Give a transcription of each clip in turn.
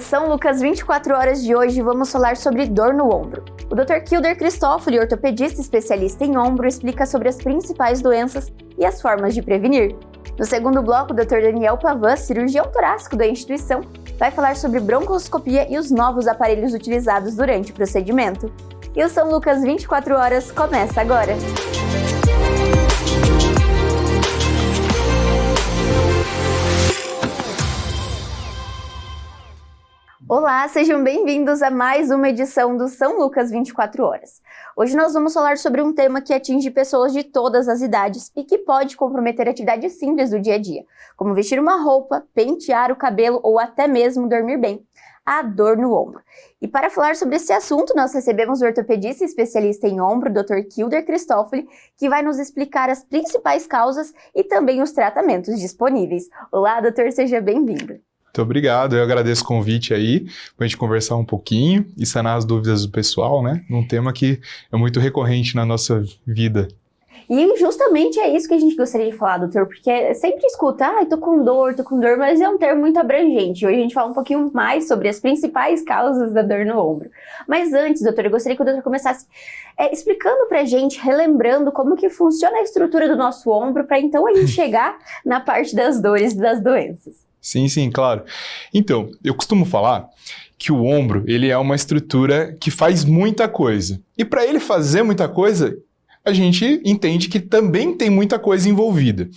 São Lucas 24 horas de hoje vamos falar sobre dor no ombro. O Dr. Kilder Cristófoli, ortopedista especialista em ombro, explica sobre as principais doenças e as formas de prevenir. No segundo bloco, o Dr. Daniel Pavan, cirurgião torácico da instituição, vai falar sobre broncoscopia e os novos aparelhos utilizados durante o procedimento. E o São Lucas 24 horas começa agora! Olá, sejam bem-vindos a mais uma edição do São Lucas 24 horas. Hoje nós vamos falar sobre um tema que atinge pessoas de todas as idades e que pode comprometer atividades simples do dia a dia, como vestir uma roupa, pentear o cabelo ou até mesmo dormir bem, a dor no ombro. E para falar sobre esse assunto, nós recebemos o ortopedista especialista em ombro, Dr. Kilder Cristófoli, que vai nos explicar as principais causas e também os tratamentos disponíveis. Olá, doutor, seja bem-vindo. Muito obrigado, eu agradeço o convite aí, para a gente conversar um pouquinho e sanar as dúvidas do pessoal, né? Num tema que é muito recorrente na nossa vida. E justamente é isso que a gente gostaria de falar, doutor, porque sempre escuta, tô com dor, mas é um termo muito abrangente. Hoje a gente fala um pouquinho mais sobre as principais causas da dor no ombro. Mas antes, doutor, eu gostaria que o doutor começasse explicando pra gente, relembrando como que funciona a estrutura do nosso ombro, para então a gente chegar na parte das dores e das doenças. Sim, claro. Então, eu costumo falar que o ombro, ele é uma estrutura que faz muita coisa. E para ele fazer muita coisa, a gente entende que também tem muita coisa envolvida.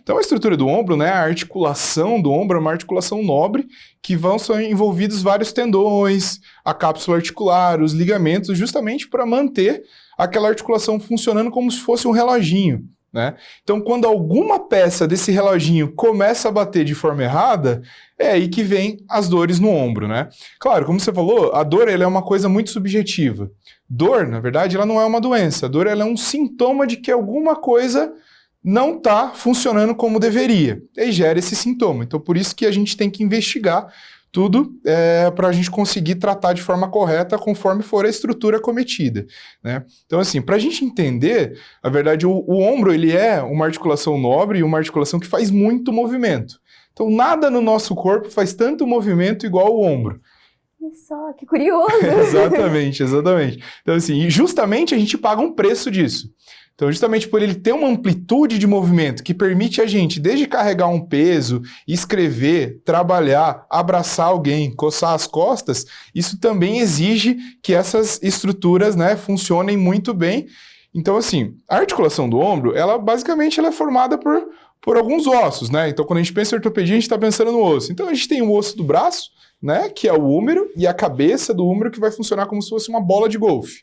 Então, a estrutura do ombro, né, a articulação do ombro é uma articulação nobre, que ser envolvidos vários tendões, a cápsula articular, os ligamentos, justamente para manter aquela articulação funcionando como se fosse um reloginho. Né? Então, quando alguma peça desse reloginho começa a bater de forma errada, é aí que vem as dores no ombro, né? Claro, como você falou, a dor ela é uma coisa muito subjetiva. Dor, na verdade, ela não é uma doença. A dor ela é um sintoma de que alguma coisa não está funcionando como deveria. E aí gera esse sintoma. Então, por isso que a gente tem que investigar tudo para a gente conseguir tratar de forma correta conforme for a estrutura cometida, né? Então, assim, para a gente entender, na verdade, o ombro ele é uma articulação nobre e uma articulação que faz muito movimento. Então, nada no nosso corpo faz tanto movimento igual o ombro. Olha só, que curioso! Exatamente. Então, assim, justamente a gente paga um preço disso. Então, justamente por ele ter uma amplitude de movimento que permite a gente, desde carregar um peso, escrever, trabalhar, abraçar alguém, coçar as costas, isso também exige que essas estruturas, né, funcionem muito bem. Então, assim, a articulação do ombro, basicamente ela é formada por alguns ossos, né? Então, quando a gente pensa em ortopedia, a gente está pensando no osso. Então, a gente tem o osso do braço, né, que é o húmero, e a cabeça do húmero que vai funcionar como se fosse uma bola de golfe.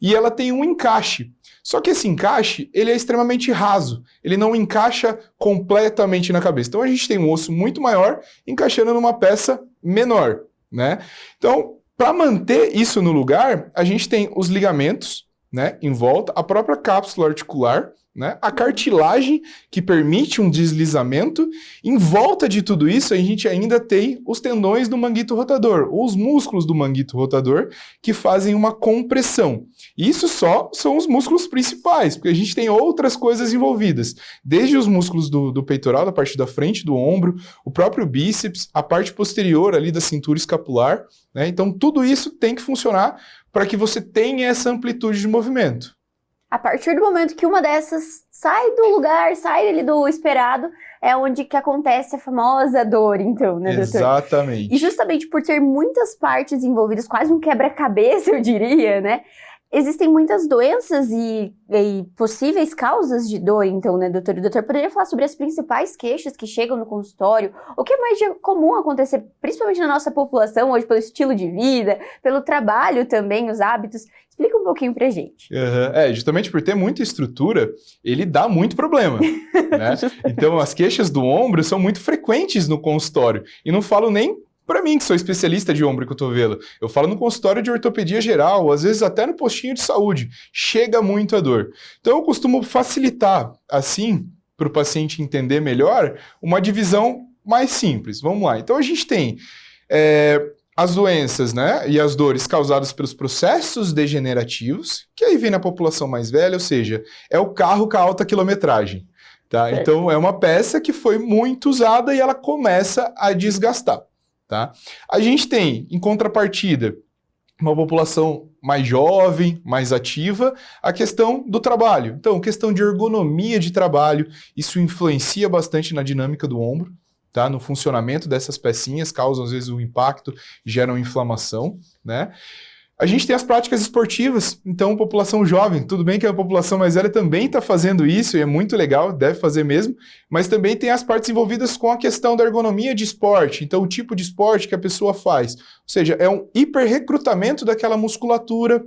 E ela tem um encaixe. Só que esse encaixe, ele é extremamente raso, ele não encaixa completamente na cabeça. Então a gente tem um osso muito maior encaixando numa peça menor, né? Então, para manter isso no lugar, a gente tem os ligamentos, né, em volta, a própria cápsula articular, né, a cartilagem que permite um deslizamento. Em volta de tudo isso, a gente ainda tem os tendões do manguito rotador, ou os músculos do manguito rotador, que fazem uma compressão. Isso só são os músculos principais, porque a gente tem outras coisas envolvidas, desde os músculos do peitoral, da parte da frente do ombro, o próprio bíceps, a parte posterior ali da cintura escapular, né? Então tudo isso tem que funcionar para que você tenha essa amplitude de movimento. A partir do momento que uma dessas sai do lugar, sai ali do esperado, é onde que acontece a famosa dor, então, né, doutor? Exatamente. E justamente por ter muitas partes envolvidas, quase um quebra-cabeça, eu diria, né? Existem muitas doenças e possíveis causas de dor, então, né, doutor? O doutor poderia falar sobre as principais queixas que chegam no consultório, o que é mais comum acontecer, principalmente na nossa população, hoje pelo estilo de vida, pelo trabalho também, os hábitos. Explica um pouquinho pra gente. Justamente por ter muita estrutura, ele dá muito problema, né? Então, as queixas do ombro são muito frequentes no consultório. E não falo nem para mim, que sou especialista de ombro e cotovelo. Eu falo no consultório de ortopedia geral, às vezes até no postinho de saúde. Chega muito a dor. Então, eu costumo facilitar, assim, para o paciente entender melhor, uma divisão mais simples. Vamos lá. Então, a gente tem as doenças, né, e as dores causadas pelos processos degenerativos, que aí vem na população mais velha, ou seja, é o carro com a alta quilometragem. Tá? Então, é uma peça que foi muito usada e ela começa a desgastar. tá? A gente tem, em contrapartida, uma população mais jovem, mais ativa, a questão do trabalho. Então, questão de ergonomia de trabalho, isso influencia bastante na dinâmica do ombro, tá? No funcionamento dessas pecinhas, causam às vezes um impacto, geram inflamação, né? A gente tem as práticas esportivas, então população jovem, tudo bem que a população mais velha também está fazendo isso, e é muito legal, deve fazer mesmo, mas também tem as partes envolvidas com a questão da ergonomia de esporte, então o tipo de esporte que a pessoa faz, ou seja, é um hiperrecrutamento daquela musculatura,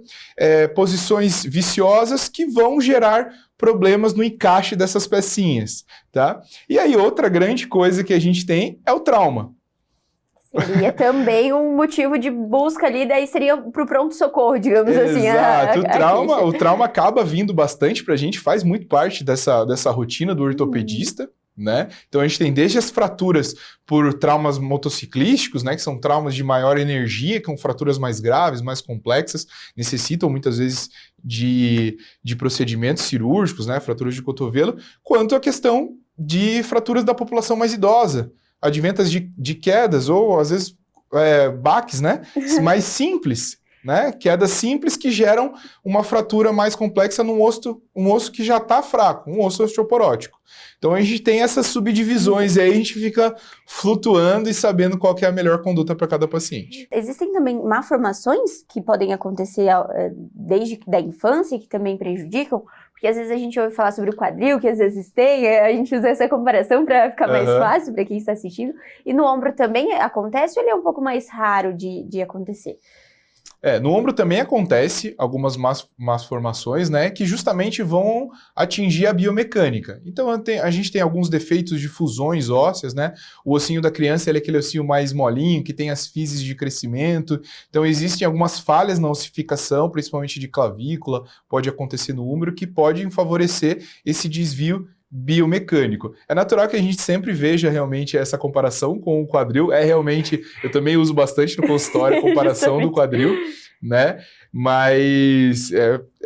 posições viciosas que vão gerar problemas no encaixe dessas pecinhas, tá? E aí outra grande coisa que a gente tem é o trauma. Seria também um motivo de busca ali, daí seria pro pronto-socorro, digamos assim. Exato, o trauma acaba vindo bastante pra gente, faz muito parte dessa rotina do ortopedista, né? Então a gente tem desde as fraturas por traumas motociclísticos, né, que são traumas de maior energia, com fraturas mais graves, mais complexas, necessitam muitas vezes de procedimentos cirúrgicos, né, fraturas de cotovelo, quanto a questão de fraturas da população mais idosa, adventas de quedas ou, às vezes, baques, né? Mais simples, né? Quedas simples que geram uma fratura mais complexa num osso que já está fraco, um osso osteoporótico. Então, a gente tem essas subdivisões e aí a gente fica flutuando e sabendo qual que é a melhor conduta para cada paciente. Existem também malformações que podem acontecer desde da infância que também prejudicam? Porque às vezes a gente ouve falar sobre o quadril, que às vezes tem, a gente usa essa comparação para ficar mais fácil para quem está assistindo. E no ombro também acontece ou ele é um pouco mais raro de acontecer? No ombro também acontece algumas más formações, né, que justamente vão atingir a biomecânica. Então a gente tem alguns defeitos de fusões ósseas, né? O ossinho da criança ele é aquele ossinho mais molinho, que tem as físis de crescimento. Então existem algumas falhas na ossificação, principalmente de clavícula, pode acontecer no úmero, que podem favorecer esse desvio biomecânico. É natural que a gente sempre veja realmente essa comparação com o quadril, realmente, eu também uso bastante no consultório a comparação do quadril, né, mas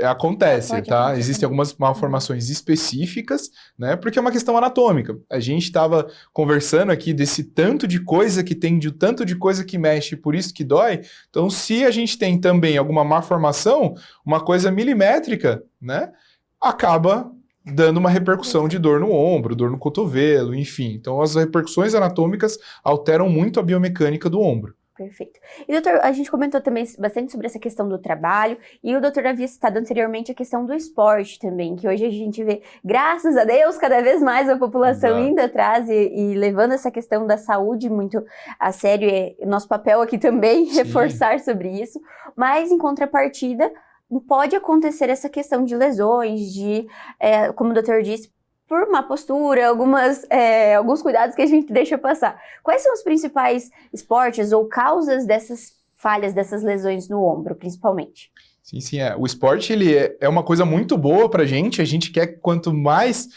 acontece, tá? Existem algumas malformações específicas, né, porque é uma questão anatômica. A gente estava conversando aqui desse tanto de coisa que tem, de tanto de coisa que mexe, por isso que dói, então se a gente tem também alguma malformação, uma coisa milimétrica, né, acaba dando uma repercussão de dor no ombro, dor no cotovelo, enfim. Então, as repercussões anatômicas alteram muito a biomecânica do ombro. Perfeito. E, doutor, a gente comentou também bastante sobre essa questão do trabalho, e o doutor havia citado anteriormente a questão do esporte também, que hoje a gente vê, graças a Deus, cada vez mais a população indo atrás e levando essa questão da saúde muito a sério. É nosso papel aqui também reforçar sobre isso, mas em contrapartida, pode acontecer essa questão de lesões, como o doutor disse, por má postura, alguns cuidados que a gente deixa passar. Quais são os principais esportes ou causas dessas falhas, dessas lesões no ombro, principalmente? Sim. O esporte ele é uma coisa muito boa pra gente. A gente quer que quanto mais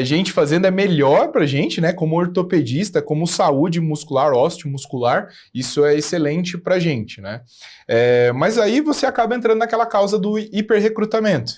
gente fazendo é melhor pra gente, né? Como ortopedista, como saúde muscular, osteomuscular, isso é excelente pra gente, né? Mas aí você acaba entrando naquela causa do hiperrecrutamento,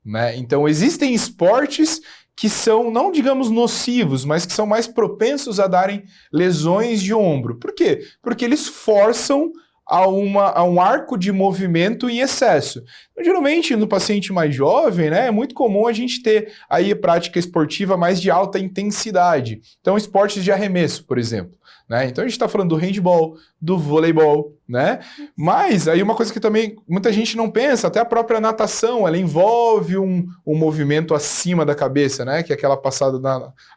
né? Então existem esportes que são, não digamos nocivos, mas que são mais propensos a darem lesões de ombro. Por quê? Porque eles forçam a um arco de movimento em excesso. Então, geralmente, no paciente mais jovem, né, é muito comum a gente ter aí prática esportiva mais de alta intensidade. Então, esportes de arremesso, por exemplo, né? Então, a gente está falando do handball, do voleibol, né? Mas aí uma coisa que também muita gente não pensa, até a própria natação, ela envolve um movimento acima da cabeça, né? Que é aquela passada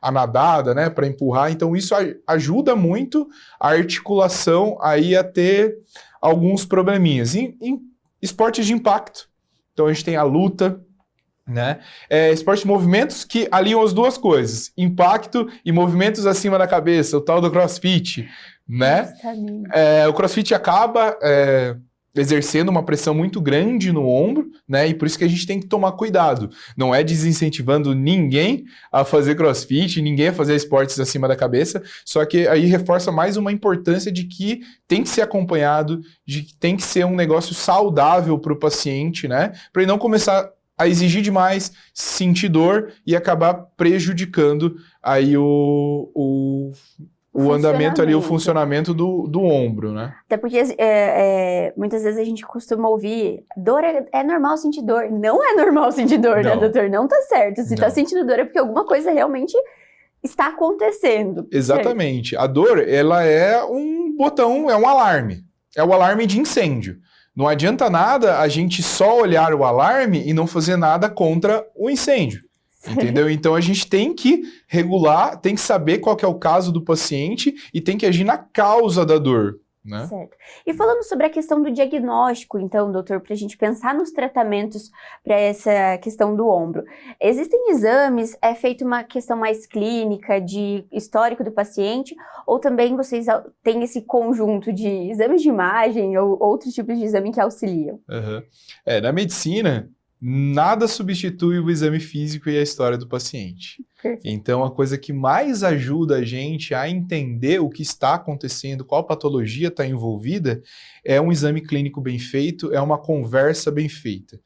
a nadada, né? Para empurrar. Então, isso ajuda muito a articulação aí a ter alguns probleminhas. Em esportes de impacto, então a gente tem a luta, né? Esporte de movimentos que aliam as duas coisas, impacto e movimentos acima da cabeça, o tal do CrossFit, né? O CrossFit acaba exercendo uma pressão muito grande no ombro, né? E por isso que a gente tem que tomar cuidado. Não é desincentivando ninguém a fazer CrossFit, ninguém a fazer esportes acima da cabeça, só que aí reforça mais uma importância de que tem que ser acompanhado, de que tem que ser um negócio saudável para o paciente, né? Para ele não começar a exigir demais, sentir dor e acabar prejudicando aí o andamento ali, o funcionamento do ombro, né? Até porque muitas vezes a gente costuma ouvir, dor é normal sentir dor. Não é normal sentir dor, né, doutor? Não tá certo. Se tá sentindo dor é porque alguma coisa realmente está acontecendo. Exatamente. Certo? A dor, ela é um botão, é um alarme. É o alarme de incêndio. Não adianta nada a gente só olhar o alarme e não fazer nada contra o incêndio. Entendeu? Então a gente tem que regular, tem que saber qual que é o caso do paciente e tem que agir na causa da dor. Né? Certo. E falando sobre a questão do diagnóstico, então, doutor, para a gente pensar nos tratamentos para essa questão do ombro, existem exames, é feita uma questão mais clínica, de histórico do paciente, ou também vocês têm esse conjunto de exames de imagem ou outros tipos de exame que auxiliam? Na medicina, nada substitui o exame físico e a história do paciente. Perfeito. Então, a coisa que mais ajuda a gente a entender o que está acontecendo, qual patologia está envolvida, é um exame clínico bem feito, é uma conversa bem feita,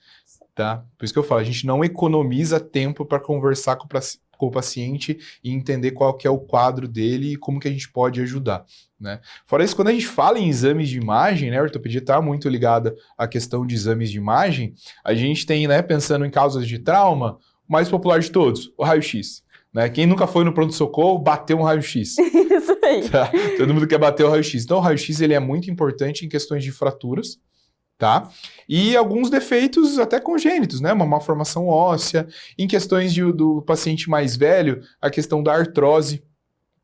tá? Por isso que eu falo, a gente não economiza tempo para conversar com o paciente e entender qual que é o quadro dele e como que a gente pode ajudar, né? Fora isso, quando a gente fala em exames de imagem, né, a ortopedia está muito ligada à questão de exames de imagem, a gente tem, né, pensando em causas de trauma, o mais popular de todos, o raio-x. Né? Quem nunca foi no pronto-socorro, bateu um raio-x. Isso aí. Tá? Todo mundo quer bater o raio-x. Então, o raio-x ele é muito importante em questões de fraturas, tá? E alguns defeitos até congênitos, né? Uma malformação óssea. Em questões do paciente mais velho, a questão da artrose,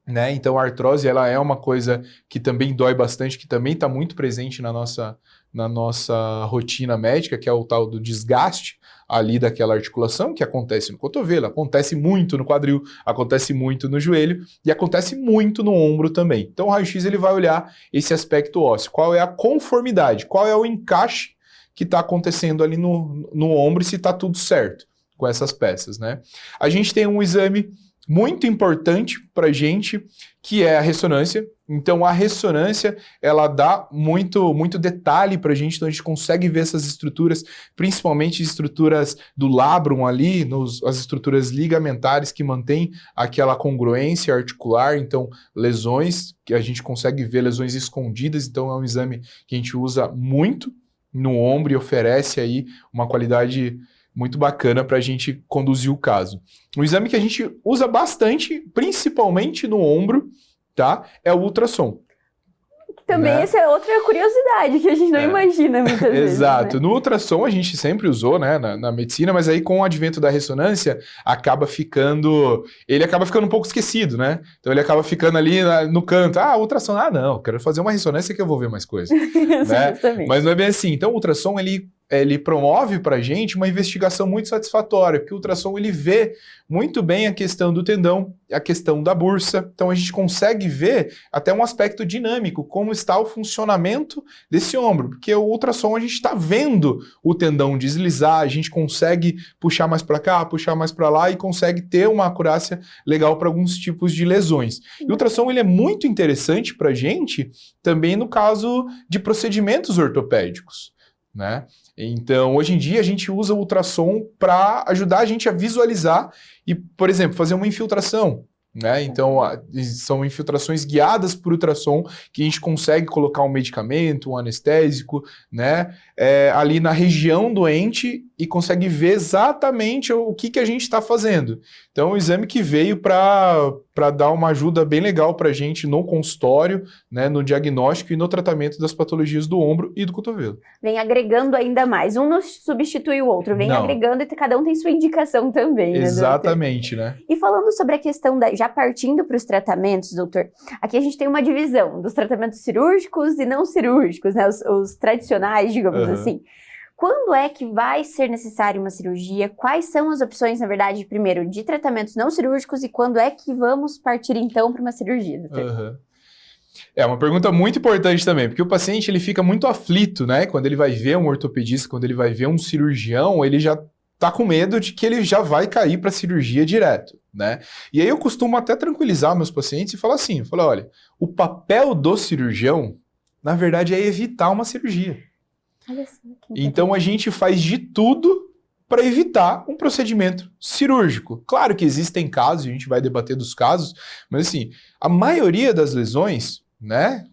né? Então, a artrose ela é uma coisa que também dói bastante, que também está muito presente na nossa rotina médica, que é o tal do desgaste ali daquela articulação, que acontece no cotovelo, acontece muito no quadril, acontece muito no joelho e acontece muito no ombro também. Então o raio-x ele vai olhar esse aspecto ósseo, qual é a conformidade, qual é o encaixe que está acontecendo ali no ombro e se está tudo certo com essas peças, né? A gente tem um exame muito importante para a gente, que é a ressonância. Então, a ressonância, ela dá muito detalhe para a gente, então a gente consegue ver essas estruturas, principalmente estruturas do labrum ali, as estruturas ligamentares que mantêm aquela congruência articular, então lesões, que a gente consegue ver lesões escondidas, então é um exame que a gente usa muito no ombro e oferece aí uma qualidade muito bacana para a gente conduzir o caso. Um exame que a gente usa bastante, principalmente no ombro, tá? É o ultrassom. Também né? Essa é outra curiosidade que a gente não imagina muitas vezes. Exato. Né? No ultrassom a gente sempre usou, né, na medicina, mas aí com o advento da ressonância ele acaba ficando um pouco esquecido, né? Então ele acaba ficando ali no canto. Ah, ultrassom, não, quero fazer uma ressonância que eu vou ver mais coisas. né? Mas não é bem assim. Então o ultrassom, ele promove para a gente uma investigação muito satisfatória, porque o ultrassom ele vê muito bem a questão do tendão, a questão da bursa, então a gente consegue ver até um aspecto dinâmico, como está o funcionamento desse ombro, porque o ultrassom a gente está vendo o tendão deslizar, a gente consegue puxar mais para cá, puxar mais para lá e consegue ter uma acurácia legal para alguns tipos de lesões. E o ultrassom ele é muito interessante para a gente também no caso de procedimentos ortopédicos, né? Então, hoje em dia, a gente usa o ultrassom para ajudar a gente a visualizar e, por exemplo, fazer uma infiltração. Né? Então, são infiltrações guiadas por ultrassom que a gente consegue colocar um medicamento, um anestésico, né? Ali na região doente e consegue ver exatamente o que a gente está fazendo. Então, é um exame que veio para dar uma ajuda bem legal para a gente no consultório, né? No diagnóstico e no tratamento das patologias do ombro e do cotovelo. Vem agregando ainda mais. Um não substitui o outro, vem agregando e cada um tem sua indicação também. Exatamente, né? E falando sobre a questão já partindo para os tratamentos, doutor, aqui a gente tem uma divisão dos tratamentos cirúrgicos e não cirúrgicos, né? Os tradicionais, digamos assim. Quando é que vai ser necessária uma cirurgia? Quais são as opções, na verdade, primeiro, de tratamentos não cirúrgicos e quando é que vamos partir, então, para uma cirurgia, doutor? É uma pergunta muito importante também, porque o paciente ele fica muito aflito, né? Quando ele vai ver um ortopedista, quando ele vai ver um cirurgião, ele já tá com medo de que ele já vai cair para cirurgia direto, né? E aí eu costumo até tranquilizar meus pacientes e falar assim, olha, o papel do cirurgião, na verdade, é evitar uma cirurgia. Então a gente faz de tudo para evitar um procedimento cirúrgico. Claro que existem casos, a gente vai debater dos casos, mas assim, a maioria das lesões, né?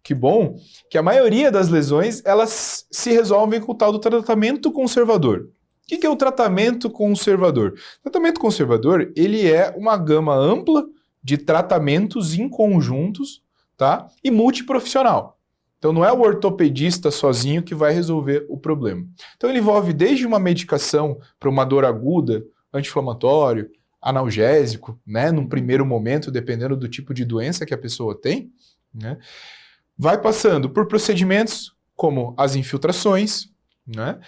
Que bom que a maioria das lesões, elas se resolvem com o tal do tratamento conservador. O que é o tratamento conservador? O tratamento conservador, ele é uma gama ampla de tratamentos em conjuntos, tá? E multiprofissional. Então não é o ortopedista sozinho que vai resolver o problema. Então ele envolve desde uma medicação para uma dor aguda, anti-inflamatório, analgésico, né, num primeiro momento, dependendo do tipo de doença que a pessoa tem, né? Vai passando por procedimentos como as infiltrações, né,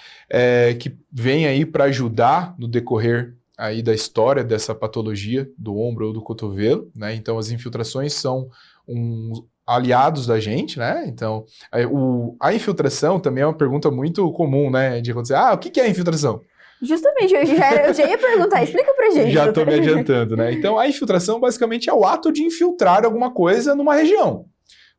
que vem aí para ajudar no decorrer aí da história dessa patologia do ombro ou do cotovelo, né? Então as infiltrações são aliados da gente, né? Então, a infiltração também é uma pergunta muito comum, né? De acontecer, o que é a infiltração? Justamente, eu já ia perguntar, explica pra gente. Já estou me adiantando, né? Então, a infiltração basicamente é o ato de infiltrar alguma coisa numa região.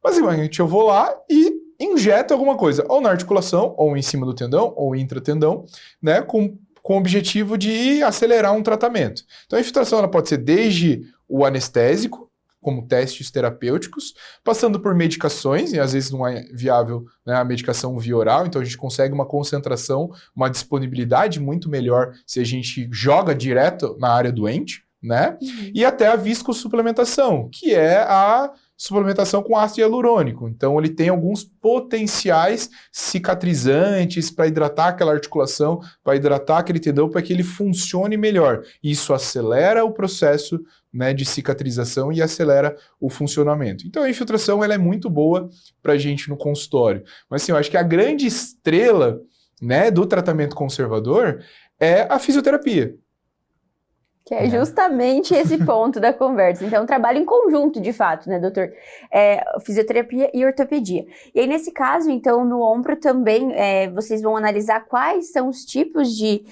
Basicamente, eu vou lá e injeto alguma coisa, ou na articulação, ou em cima do tendão, ou intratendão, né? Com o objetivo de acelerar um tratamento. Então, a infiltração ela pode ser desde o anestésico, como testes terapêuticos, passando por medicações, e às vezes não é viável, né, a medicação via oral, então a gente consegue uma concentração, uma disponibilidade muito melhor se a gente joga direto na área doente, né? E até a viscosuplementação, que é a suplementação com ácido hialurônico. Então ele tem alguns potenciais cicatrizantes para hidratar aquela articulação, para hidratar aquele tendão, para que ele funcione melhor. Isso acelera o processo, né, de cicatrização e acelera o funcionamento. Então a infiltração ela é muito boa para a gente no consultório. Mas assim, eu acho que a grande estrela, né, do tratamento conservador é a fisioterapia. Que é justamente esse ponto da conversa. Então, trabalho em conjunto, de fato, né, doutor? Fisioterapia e ortopedia. E aí, nesse caso, então, no ombro também, vocês vão analisar quais são os tipos de,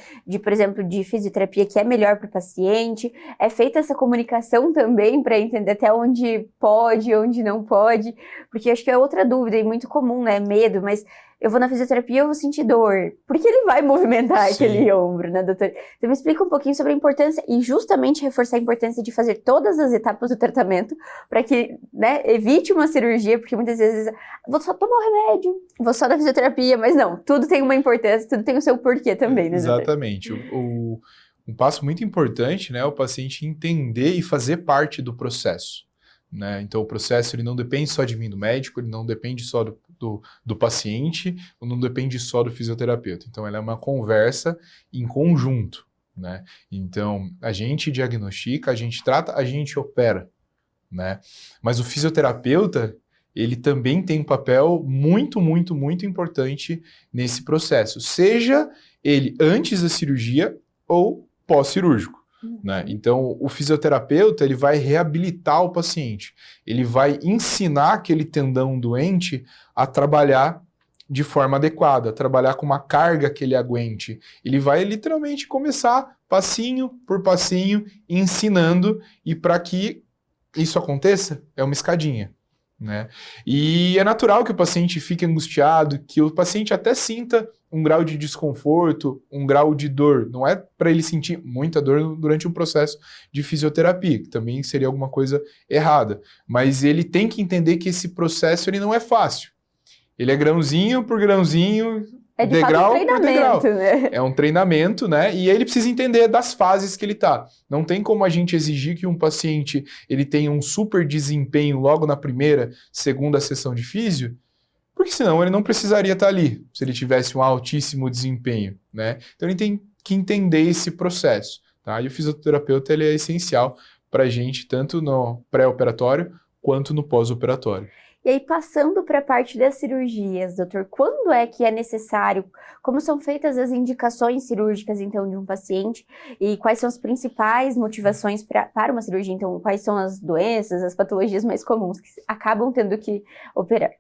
por exemplo, de fisioterapia que é melhor para o paciente. É feita essa comunicação também para entender até onde pode, onde não pode. Porque acho que é outra dúvida e muito comum, né? Medo, mas eu vou na fisioterapia, eu vou sentir dor. Porque ele vai movimentar aquele ombro, né, doutor? Então me explica um pouquinho sobre a importância e justamente reforçar a importância de fazer todas as etapas do tratamento para que, né, evite uma cirurgia, porque muitas vezes vou só tomar o remédio, vou só na fisioterapia, mas não, tudo tem uma importância, tudo tem o seu porquê também, né, doutor? Exatamente. Um passo muito importante, né, é o paciente entender e fazer parte do processo. Né? Então o processo ele não depende só de mim, do médico, ele não depende só do paciente, ou não depende só do fisioterapeuta. Então ela é uma conversa em conjunto. Né? Então a gente diagnostica, a gente trata, a gente opera. Né? Mas o fisioterapeuta ele também tem um papel muito, muito, muito importante nesse processo. Seja ele antes da cirurgia ou pós-cirúrgico. Né? Então, o fisioterapeuta ele vai reabilitar o paciente, ele vai ensinar aquele tendão doente a trabalhar de forma adequada, a trabalhar com uma carga que ele aguente. Ele vai literalmente começar passinho por passinho, ensinando, e para que isso aconteça, é uma escadinha. Né? E é natural que o paciente fique angustiado, que o paciente até sinta um grau de desconforto, um grau de dor. Não é para ele sentir muita dor durante um processo de fisioterapia, que também seria alguma coisa errada. Mas ele tem que entender que esse processo ele não é fácil. Ele é grãozinho por grãozinho, de degrau fato, por degrau. né? É um treinamento, né? E ele precisa entender das fases que ele tá. Não tem como a gente exigir que um paciente ele tenha um super desempenho logo na primeira, segunda sessão de físio, porque senão ele não precisaria estar ali, se ele tivesse um altíssimo desempenho, né? Então ele tem que entender esse processo, tá? E o fisioterapeuta ele é essencial para a gente, tanto no pré-operatório quanto no pós-operatório. E aí, passando para a parte das cirurgias, doutor, quando é que é necessário, como são feitas as indicações cirúrgicas, então, de um paciente, e quais são as principais motivações para uma cirurgia? Então, quais são as doenças, as patologias mais comuns que acabam tendo que operar?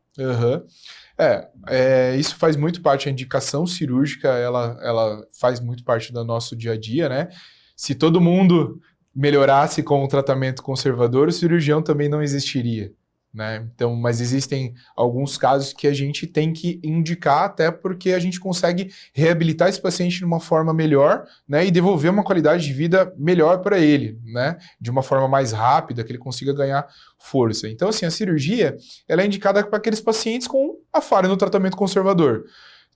Isso faz muito parte, a indicação cirúrgica, ela faz muito parte do nosso dia a dia, né? Se todo mundo melhorasse com o tratamento conservador, o cirurgião também não existiria. né? Então, mas existem alguns casos que a gente tem que indicar, até porque a gente consegue reabilitar esse paciente de uma forma melhor, né? E devolver uma qualidade de vida melhor para ele, né? De uma forma mais rápida, que ele consiga ganhar força. Então, assim, a cirurgia, ela é indicada para aqueles pacientes com a falha no tratamento conservador.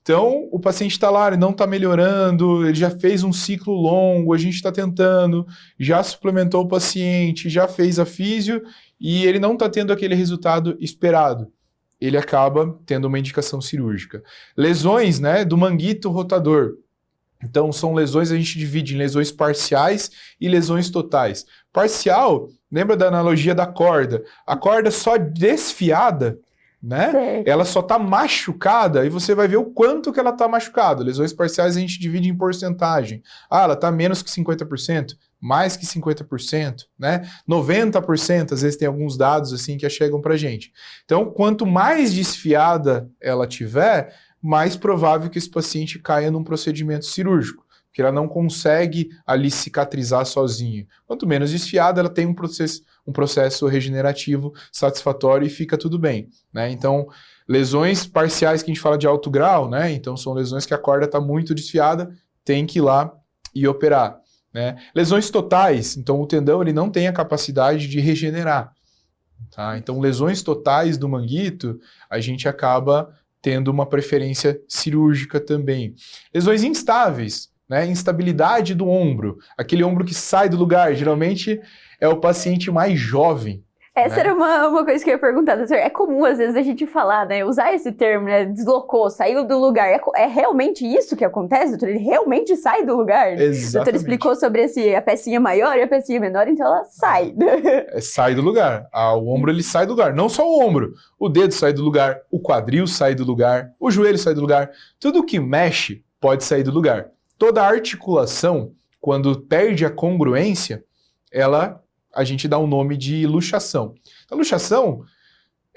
Então, o paciente está lá, ele não está melhorando, ele já fez um ciclo longo, a gente está tentando, já suplementou o paciente, já fez a físio e ele não está tendo aquele resultado esperado. Ele acaba tendo uma indicação cirúrgica. Lesões, né, do manguito rotador. Então, são lesões, a gente divide em lesões parciais e lesões totais. Parcial, lembra da analogia da corda? A corda só desfiada, né? Certo. Ela só está machucada e você vai ver o quanto que ela está machucada. Lesões parciais a gente divide em porcentagem. Ah, ela está menos que 50%, mais que 50%, né? 90%, às vezes tem alguns dados assim que chegam para a gente. Então, quanto mais desfiada ela tiver, mais provável que esse paciente caia num procedimento cirúrgico, porque ela não consegue ali cicatrizar sozinha. Quanto menos desfiada, ela tem um processo regenerativo satisfatório e fica tudo bem, né? Então, lesões parciais que a gente fala de alto grau, né? Então, são lesões que a corda está muito desfiada, tem que ir lá e operar, né? Lesões totais, então o tendão ele não tem a capacidade de regenerar, tá? Então, lesões totais do manguito, a gente acaba tendo uma preferência cirúrgica também. Lesões instáveis, né? Instabilidade do ombro, aquele ombro que sai do lugar, geralmente é o paciente mais jovem. Essa era uma coisa que eu ia perguntar, doutor. É comum, às vezes, a gente falar, né? Usar esse termo, né? Deslocou, saiu do lugar. É realmente isso que acontece, doutor? Ele realmente sai do lugar? Exatamente. O doutor explicou sobre a pecinha maior e a pecinha menor, então ela sai. Sai do lugar. O ombro, ele sai do lugar. Não só o ombro. O dedo sai do lugar, o quadril sai do lugar, o joelho sai do lugar. Tudo que mexe pode sair do lugar. Toda articulação, quando perde a congruência, a gente dá o nome de luxação. A luxação,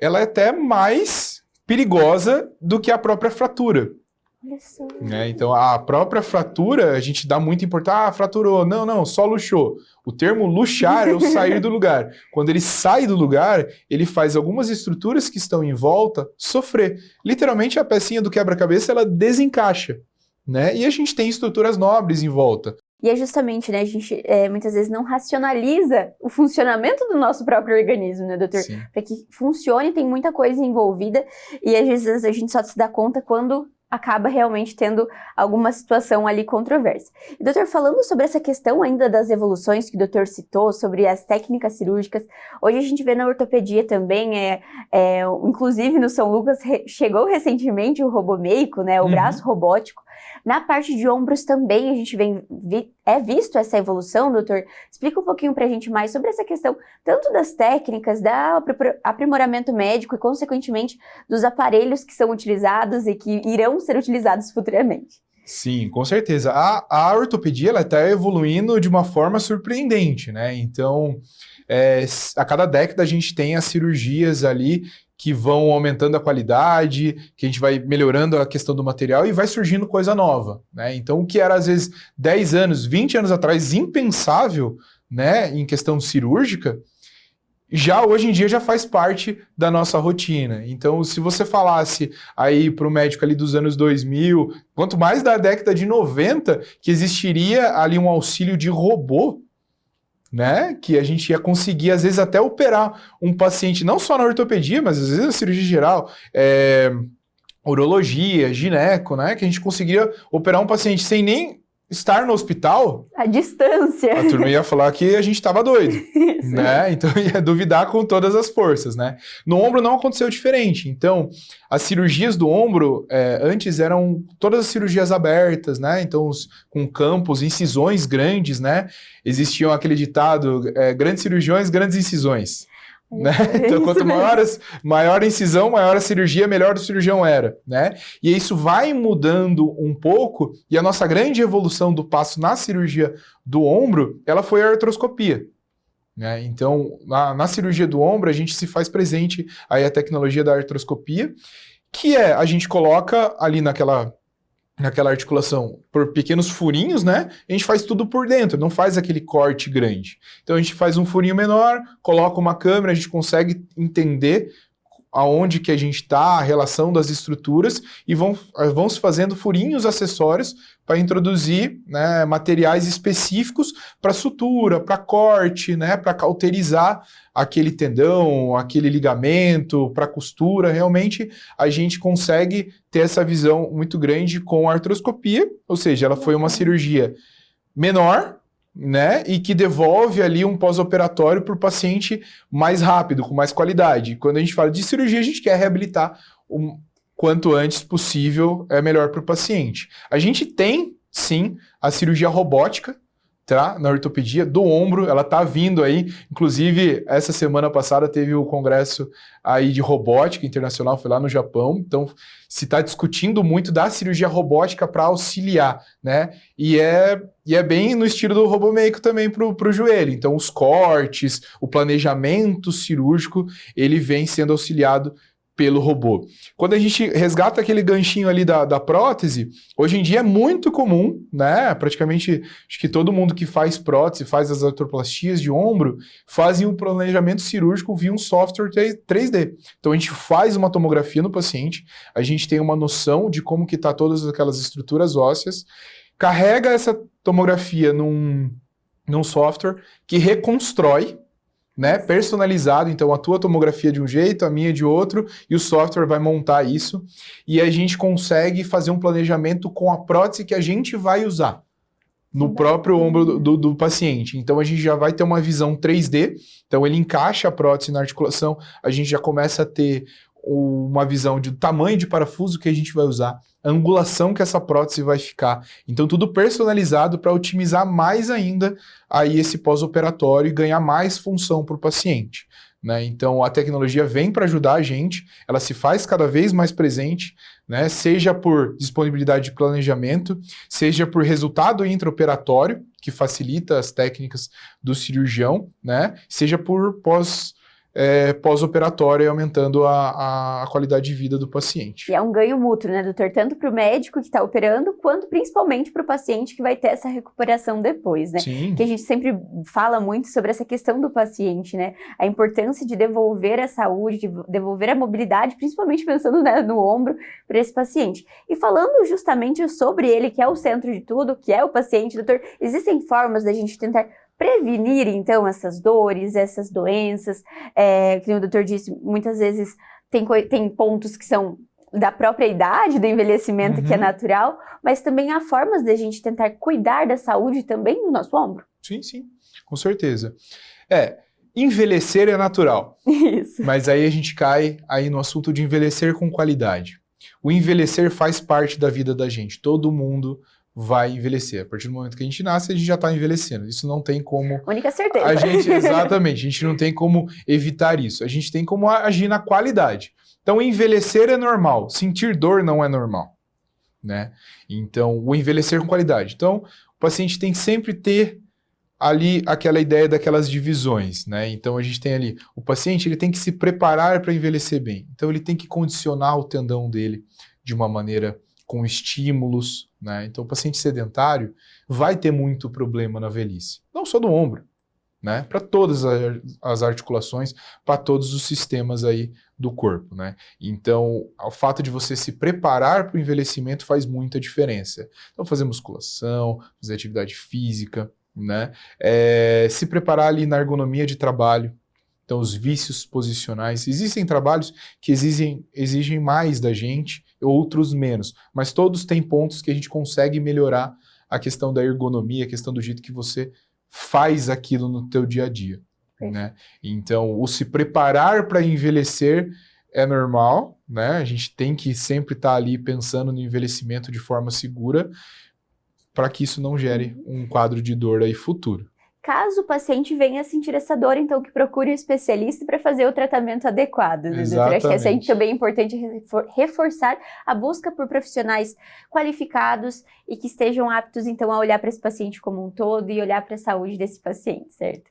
ela é até mais perigosa do que a própria fratura. Né? Então, a própria fratura, a gente dá muita importância. Fraturou. Não, só luxou. O termo luxar é o sair do lugar. Quando ele sai do lugar, ele faz algumas estruturas que estão em volta sofrer. Literalmente, a pecinha do quebra-cabeça, ela desencaixa. Né? E a gente tem estruturas nobres em volta. E é justamente, né, a gente muitas vezes não racionaliza o funcionamento do nosso próprio organismo, né, doutor? Para que funcione, tem muita coisa envolvida e às vezes a gente só se dá conta quando acaba realmente tendo alguma situação ali controversa. E, doutor, falando sobre essa questão ainda das evoluções que o doutor citou, sobre as técnicas cirúrgicas, hoje a gente vê na ortopedia também, inclusive no São Lucas, chegou recentemente o robomeico, né, o braço robótico. Na parte de ombros também a gente visto essa evolução, doutor? Explica um pouquinho pra gente mais sobre essa questão, tanto das técnicas, do aprimoramento médico e, consequentemente, dos aparelhos que são utilizados e que irão ser utilizados futuramente. Sim, com certeza. A ortopedia ela está evoluindo de uma forma surpreendente, né? Então, a cada década a gente tem as cirurgias ali que vão aumentando a qualidade, que a gente vai melhorando a questão do material e vai surgindo coisa nova, né? Então, o que era, às vezes, 10 anos, 20 anos atrás, impensável, né, em questão cirúrgica, já hoje em dia já faz parte da nossa rotina. Então, se você falasse aí para o médico ali dos anos 2000, quanto mais da década de 90, que existiria ali um auxílio de robô, né, que a gente ia conseguir, às vezes, até operar um paciente, não só na ortopedia, mas às vezes na cirurgia geral, urologia, gineco, né, que a gente conseguiria operar um paciente sem nem estar no hospital. A distância. A turma ia falar que a gente estava doido, né, então ia duvidar com todas as forças, né. No ombro não aconteceu diferente, então as cirurgias do ombro antes eram todas as cirurgias abertas, né, então com campos, incisões grandes, né, existiam aquele ditado, grandes cirurgiões, grandes incisões. Né? Então, quanto maior a incisão, maior a cirurgia, melhor o cirurgião era, né? E isso vai mudando um pouco, e a nossa grande evolução do passo na cirurgia do ombro, ela foi a artroscopia. Né? Então, na cirurgia do ombro, a gente se faz presente aí a tecnologia da artroscopia, que a gente coloca ali naquela articulação por pequenos furinhos, né? A gente faz tudo por dentro, não faz aquele corte grande. Então a gente faz um furinho menor, coloca uma câmera, a gente consegue entender aonde que a gente está, a relação das estruturas, e vão se fazendo furinhos acessórios para introduzir, né, materiais específicos para sutura, para corte, né, para cauterizar aquele tendão, aquele ligamento, para costura. Realmente a gente consegue ter essa visão muito grande com a artroscopia, ou seja, ela foi uma cirurgia menor, né, e que devolve ali um pós-operatório para o paciente mais rápido, com mais qualidade. Quando a gente fala de cirurgia, a gente quer reabilitar o quanto antes possível, é melhor para o paciente. A gente tem, sim, a cirurgia robótica, tá, na ortopedia do ombro, ela tá vindo aí, inclusive essa semana passada teve o congresso aí de robótica internacional, foi lá no Japão, então se está discutindo muito da cirurgia robótica para auxiliar, né, e é bem no estilo do RoboMeiko também pro joelho, então os cortes, o planejamento cirúrgico, ele vem sendo auxiliado pelo robô. Quando a gente resgata aquele ganchinho ali da prótese, hoje em dia é muito comum, né? Praticamente, acho que todo mundo que faz prótese, faz as artroplastias de ombro, fazem um planejamento cirúrgico via um software 3D. Então a gente faz uma tomografia no paciente, a gente tem uma noção de como que tá todas aquelas estruturas ósseas, carrega essa tomografia num software que reconstrói, né, personalizado, então a tua tomografia de um jeito, a minha de outro, e o software vai montar isso, e a gente consegue fazer um planejamento com a prótese que a gente vai usar no próprio ombro do paciente. Então a gente já vai ter uma visão 3D, então ele encaixa a prótese na articulação, a gente já começa a ter uma visão do tamanho de parafuso que a gente vai usar, a angulação que essa prótese vai ficar. Então tudo personalizado para otimizar mais ainda aí esse pós-operatório e ganhar mais função para o paciente, né? Então a tecnologia vem para ajudar a gente, ela se faz cada vez mais presente, né? Seja por disponibilidade de planejamento, seja por resultado intraoperatório, que facilita as técnicas do cirurgião, né? Seja por pós-operatório, aumentando a qualidade de vida do paciente. E é um ganho mútuo, né, doutor? Tanto para o médico que está operando, quanto principalmente para o paciente que vai ter essa recuperação depois, né? Sim. Que a gente sempre fala muito sobre essa questão do paciente, né? A importância de devolver a saúde, de devolver a mobilidade, principalmente pensando, né, no ombro para esse paciente. E falando justamente sobre ele, que é o centro de tudo, que é o paciente, doutor, existem formas da gente tentar prevenir, então, essas dores, essas doenças, que o doutor disse, muitas vezes tem pontos que são da própria idade, do envelhecimento, que é natural, mas também há formas de a gente tentar cuidar da saúde também no nosso ombro. Sim, sim, com certeza. Envelhecer é natural. Isso. Mas aí a gente cai aí no assunto de envelhecer com qualidade. O envelhecer faz parte da vida da gente, todo mundo vai envelhecer. A partir do momento que a gente nasce, a gente já está envelhecendo. Isso não tem como... Única certeza. Exatamente, a gente não tem como evitar isso. A gente tem como agir na qualidade. Então, envelhecer é normal, sentir dor não é normal, né? Então, o envelhecer com qualidade. Então, o paciente tem que sempre ter ali aquela ideia daquelas divisões, né? Então, a gente tem ali, o paciente ele tem que se preparar para envelhecer bem. Então, ele tem que condicionar o tendão dele de uma maneira com estímulos, né? Então, o paciente sedentário vai ter muito problema na velhice. Não só do ombro, né? Para todas as articulações, para todos os sistemas aí do corpo, né? Então, o fato de você se preparar para o envelhecimento faz muita diferença. Então, fazer musculação, fazer atividade física, né? Se preparar ali na ergonomia de trabalho. Então, os vícios posicionais. Existem trabalhos que exigem mais da gente, outros menos. Mas todos têm pontos que a gente consegue melhorar a questão da ergonomia, a questão do jeito que você faz aquilo no teu dia a dia, né? Então, o se preparar para envelhecer é normal, né? A gente tem que sempre estar ali pensando no envelhecimento de forma segura para que isso não gere um quadro de dor aí futuro. Caso o paciente venha a sentir essa dor, então que procure um especialista para fazer o tratamento adequado, né, doutor? Acho que essa aí também é importante reforçar a busca por profissionais qualificados e que estejam aptos, então, a olhar para esse paciente como um todo e olhar para a saúde desse paciente, certo?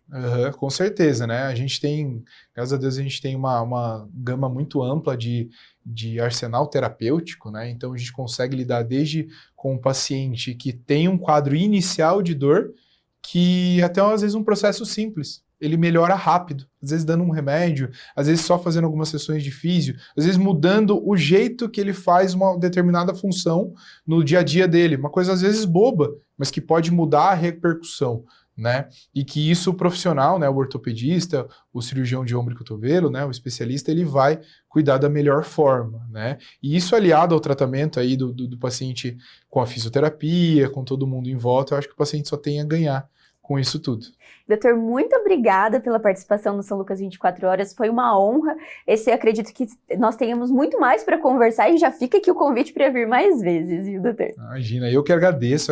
Com certeza, né? A gente tem, graças a Deus, a gente tem uma gama muito ampla de arsenal terapêutico, né? Então, a gente consegue lidar desde com um paciente que tem um quadro inicial de dor, que até às vezes um processo simples, ele melhora rápido, às vezes dando um remédio, às vezes só fazendo algumas sessões de físio, às vezes mudando o jeito que ele faz uma determinada função no dia a dia dele, uma coisa às vezes boba, mas que pode mudar a repercussão, né? E que isso o profissional, né, o ortopedista, o cirurgião de ombro e cotovelo, né, o especialista, ele vai cuidar da melhor forma, né? E isso aliado ao tratamento aí do paciente com a fisioterapia, com todo mundo em volta, eu acho que o paciente só tem a ganhar com isso tudo. Doutor, muito obrigada pela participação no São Lucas 24 Horas, foi uma honra. Acredito que nós tenhamos muito mais para conversar e já fica aqui o convite para vir mais vezes, viu, doutor? Imagina, eu que agradeço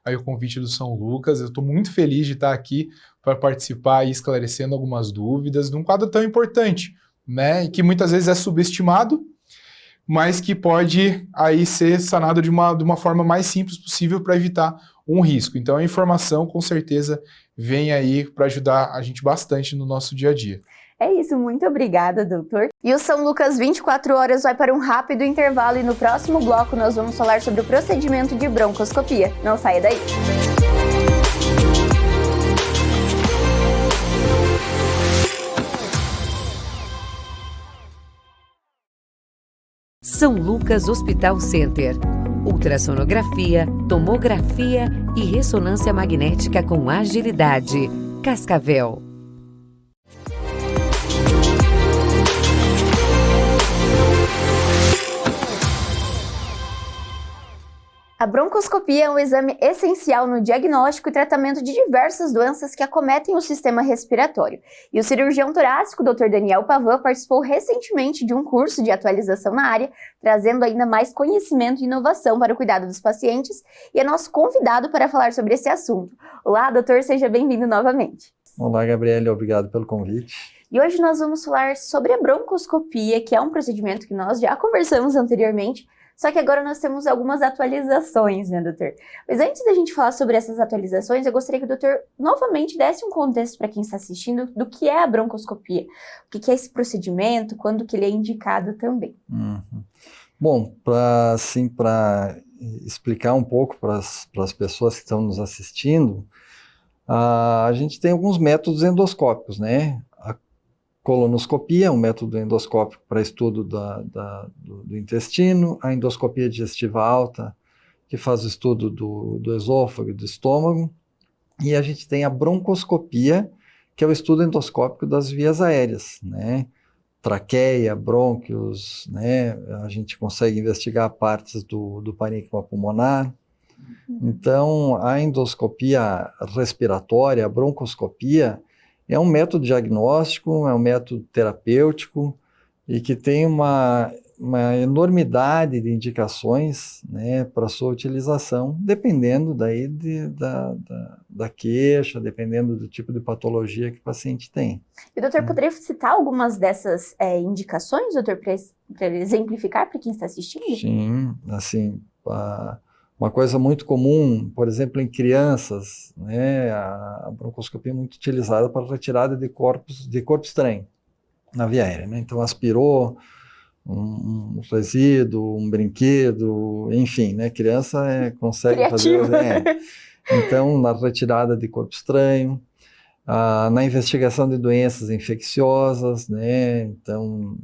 aí o convite do São Lucas, eu estou muito feliz de estar aqui para participar e esclarecendo algumas dúvidas num quadro tão importante, né, e que muitas vezes é subestimado, mas que pode aí ser sanado de uma forma mais simples possível para evitar um risco. Então a informação com certeza vem aí para ajudar a gente bastante no nosso dia a dia. É isso, muito obrigada, doutor. E o São Lucas 24 Horas vai para um rápido intervalo e no próximo bloco nós vamos falar sobre o procedimento de broncoscopia. Não saia daí! São Lucas Hospital Center. Ultrassonografia, tomografia e ressonância magnética com agilidade. Cascavel. A broncoscopia é um exame essencial no diagnóstico e tratamento de diversas doenças que acometem o sistema respiratório. E o cirurgião torácico Dr. Daniel Pavan participou recentemente de um curso de atualização na área, trazendo ainda mais conhecimento e inovação para o cuidado dos pacientes, e é nosso convidado para falar sobre esse assunto. Olá, doutor, seja bem-vindo novamente. Olá, Gabriele, obrigado pelo convite. E hoje nós vamos falar sobre a broncoscopia, que é um procedimento que nós já conversamos anteriormente, só que agora nós temos algumas atualizações, né, doutor? Mas antes da gente falar sobre essas atualizações, eu gostaria que o doutor novamente desse um contexto para quem está assistindo do que é a broncoscopia, o que é esse procedimento, quando que ele é indicado também. Bom, para explicar um pouco para as pessoas que estão nos assistindo, a gente tem alguns métodos endoscópicos, né? Colonoscopia é um método endoscópico para estudo do intestino, a endoscopia digestiva alta, que faz o estudo do esôfago e do estômago, e a gente tem a broncoscopia, que é o estudo endoscópico das vias aéreas, né? Traqueia, brônquios, né? A gente consegue investigar partes do parênquima pulmonar. Então, a endoscopia respiratória, a broncoscopia, é um método diagnóstico, é um método terapêutico e que tem uma enormidade de indicações, né, para sua utilização, dependendo daí da queixa, dependendo do tipo de patologia que o paciente tem. E o doutor poderia citar algumas dessas indicações, doutor, para exemplificar para quem está assistindo? Sim, assim, uma coisa muito comum, por exemplo, em crianças, né, a broncoscopia é muito utilizada para retirada de corpo estranho na via aérea, né? Então aspirou um resíduo, um brinquedo, enfim, né? Criança consegue Criativa. fazer. Então, na retirada de corpo estranho, na investigação de doenças infecciosas, né? Então,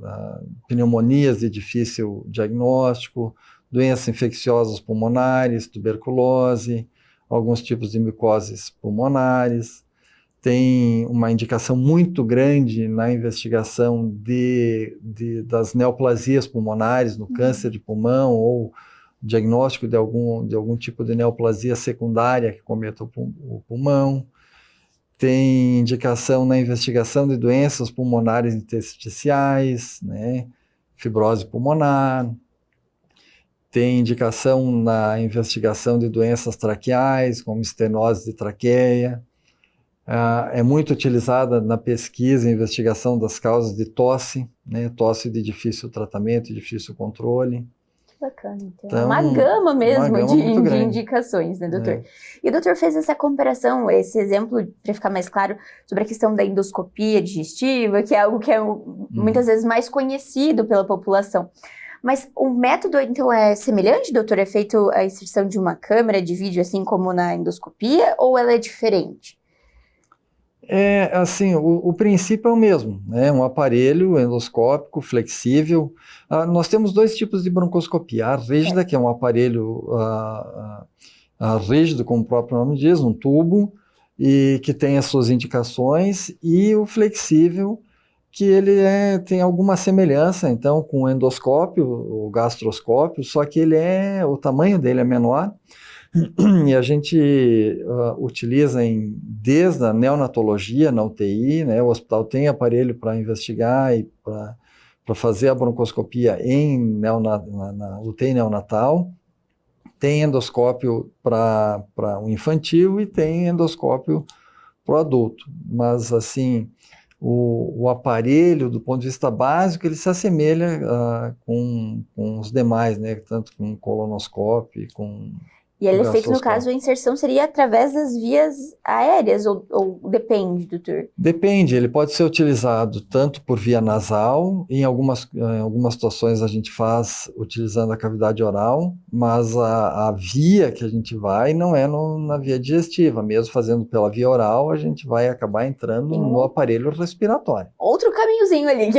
pneumonias de difícil diagnóstico, doenças infecciosas pulmonares, tuberculose, alguns tipos de micoses pulmonares. Tem uma indicação muito grande na investigação das neoplasias pulmonares, no câncer de pulmão, ou diagnóstico de algum tipo de neoplasia secundária que cometa o pulmão. Tem indicação na investigação de doenças pulmonares intersticiais, né? Fibrose pulmonar. Tem indicação na investigação de doenças traqueais, como estenose de traqueia. É muito utilizada na pesquisa e investigação das causas de tosse, né? Tosse de difícil tratamento e difícil controle. Que bacana, então. Uma gama mesmo de indicações, né, doutor? E o doutor fez essa comparação, esse exemplo, para ficar mais claro, sobre a questão da endoscopia digestiva, que é algo que é muitas vezes mais conhecido pela população. Mas o método, então, é semelhante, doutor? É feito a inserção de uma câmera de vídeo, assim como na endoscopia, ou ela é diferente? Assim, o princípio é o mesmo, né? Um aparelho endoscópico flexível. Nós temos dois tipos de broncoscopia. A rígida, que é um aparelho rígido, como o próprio nome diz, um tubo, e que tem as suas indicações, e o flexível, que ele tem alguma semelhança, então, com o endoscópio, o gastroscópio, só que o tamanho dele é menor, e a gente utiliza desde a neonatologia, na UTI, né? O hospital tem aparelho para investigar e para fazer a broncoscopia na UTI neonatal, tem endoscópio para o infantil e tem endoscópio para o adulto, mas assim, o aparelho, do ponto de vista básico, ele se assemelha com os demais, né? Tanto com o colonoscópio, com E ele é feito, no caso, a inserção seria através das vias aéreas, ou depende, doutor? Depende, ele pode ser utilizado tanto por via nasal, em algumas situações a gente faz utilizando a cavidade oral, mas a via que a gente vai não é na via digestiva, mesmo fazendo pela via oral, a gente vai acabar entrando no aparelho respiratório. Outro caminhozinho ali.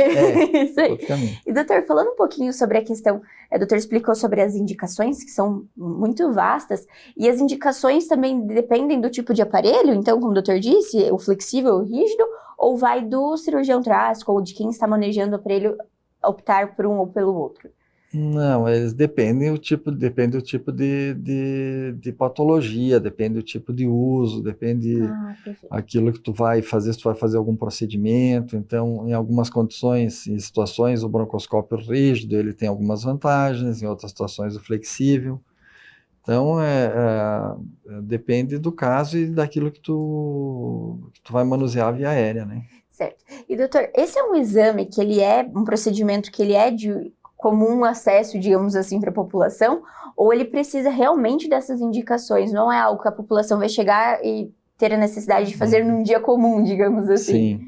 Isso aí. Outro caminho. E, doutor, falando um pouquinho sobre a questão, o doutor explicou sobre as indicações, que são muito vastas, e as indicações também dependem do tipo de aparelho, então, como o doutor disse, o flexível, o rígido, ou vai do cirurgião torácico, ou de quem está manejando o aparelho, optar por um ou pelo outro? Não, eles depende do tipo de patologia, depende do tipo de uso, depende aquilo que tu vai fazer, se tu vai fazer algum procedimento. Então, em algumas condições e situações, o broncoscópio rígido, ele tem algumas vantagens, em outras situações o flexível. Então, depende do caso e daquilo que tu vai manusear via aérea, né? Certo. E, doutor, esse é um exame que ele é um procedimento que ele é de comum acesso, digamos assim, para a população, ou ele precisa realmente dessas indicações? Não é algo que a população vai chegar e ter a necessidade de fazer num dia comum, digamos assim? Sim.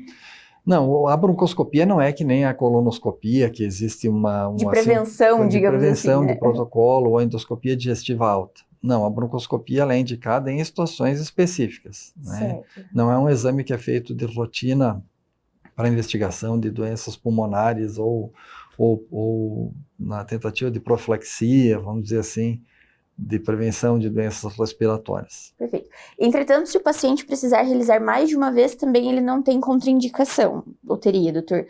Não, a broncoscopia não é que nem a colonoscopia, que existe uma de prevenção, digamos prevenção assim, né? de protocolo, ou a endoscopia digestiva alta. Não, a broncoscopia ela é indicada em situações específicas, né? Não é um exame que é feito de rotina para investigação de doenças pulmonares ou na tentativa de profilaxia, vamos dizer assim, de prevenção de doenças respiratórias. Perfeito. Entretanto, se o paciente precisar realizar mais de uma vez, também ele não tem contraindicação, ou teria, doutor?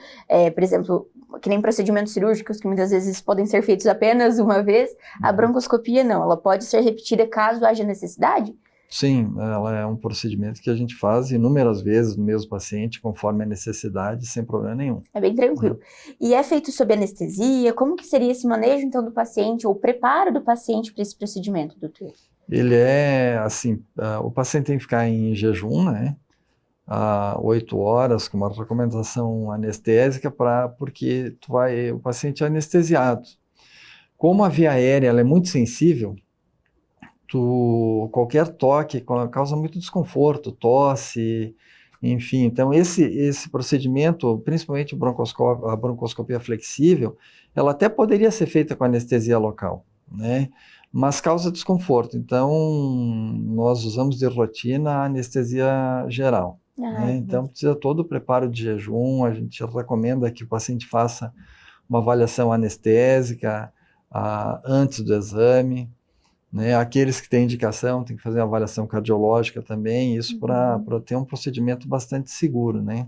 Por exemplo, que nem procedimentos cirúrgicos, que muitas vezes podem ser feitos apenas uma vez, a broncoscopia não, ela pode ser repetida caso haja necessidade? Sim, ela é um procedimento que a gente faz inúmeras vezes no mesmo paciente, conforme a necessidade, sem problema nenhum. É bem tranquilo. E é feito sob anestesia? Como que seria esse manejo, então, do paciente, ou o preparo do paciente para esse procedimento, doutor? Ele é, assim, o paciente tem que ficar em jejum, né? 8 horas, com uma recomendação anestésica, porque o paciente é anestesiado. Como a via aérea ela é muito sensível, qualquer toque causa muito desconforto, tosse, enfim. Então, esse procedimento, principalmente a broncoscopia flexível, ela até poderia ser feita com anestesia local, né? Mas causa desconforto. Então, nós usamos de rotina a anestesia geral. Né? Então, precisa todo o preparo de jejum, a gente recomenda que o paciente faça uma avaliação anestésica antes do exame. Né? Aqueles que têm indicação têm que fazer uma avaliação cardiológica também, isso para ter um procedimento bastante seguro, né?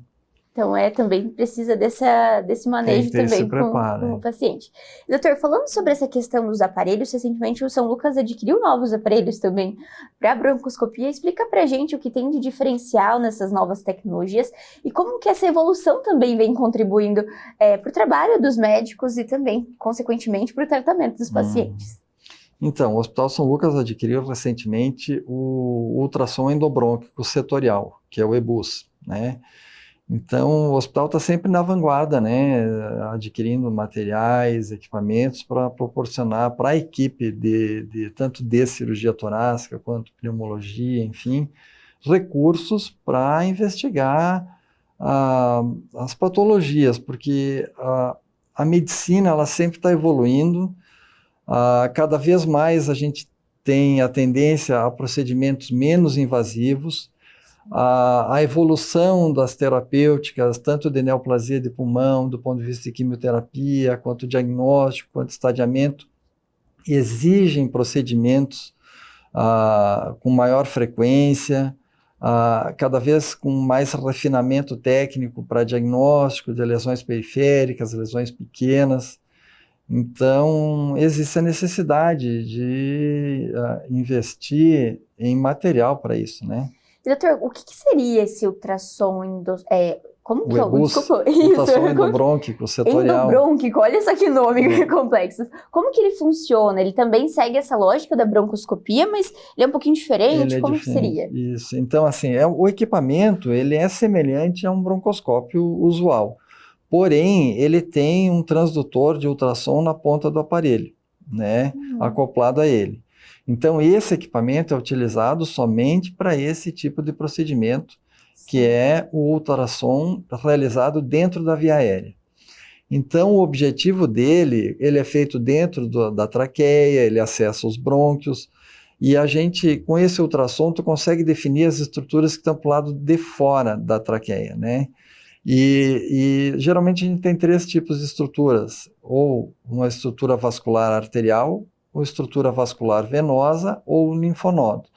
Então, também precisa desse manejo também com o paciente. Doutor, falando sobre essa questão dos aparelhos, recentemente o São Lucas adquiriu novos aparelhos também para broncoscopia. Explica pra gente o que tem de diferencial nessas novas tecnologias e como que essa evolução também vem contribuindo para o trabalho dos médicos e também, consequentemente, para o tratamento dos pacientes. Então, o Hospital São Lucas adquiriu recentemente o ultrassom endobrônquico setorial, que é o EBUS, né? Então, o hospital está sempre na vanguarda, né? Adquirindo materiais, equipamentos para proporcionar para a equipe tanto de cirurgia torácica quanto pneumologia, enfim, recursos para investigar as patologias, porque a medicina ela sempre está evoluindo, cada vez mais a gente tem a tendência a procedimentos menos invasivos, a evolução das terapêuticas, tanto de neoplasia de pulmão, do ponto de vista de quimioterapia, quanto diagnóstico, quanto estadiamento, exigem procedimentos com maior frequência, cada vez com mais refinamento técnico para diagnóstico de lesões periféricas, lesões pequenas. Então, existe a necessidade de investir em material para isso, né? Doutor, o que seria esse ultrassom como que é? Desculpa. Ultrassom endobrônquico setorial. Endobrônquico, olha só que nome complexo. Como que ele funciona? Ele também segue essa lógica da broncoscopia, mas ele é um pouquinho diferente? Como que seria? Isso, então assim, o equipamento, ele é semelhante a um broncoscópio usual, porém, ele tem um transdutor de ultrassom na ponta do aparelho, né, acoplado a ele. Então, esse equipamento é utilizado somente para esse tipo de procedimento, que é o ultrassom realizado dentro da via aérea. Então, o objetivo dele, ele é feito dentro da traqueia, ele acessa os brônquios, e a gente, com esse ultrassom, tu consegue definir as estruturas que estão para o lado de fora da traqueia, né? E geralmente a gente tem 3 tipos de estruturas, ou uma estrutura vascular arterial, ou estrutura vascular venosa, ou linfonodo.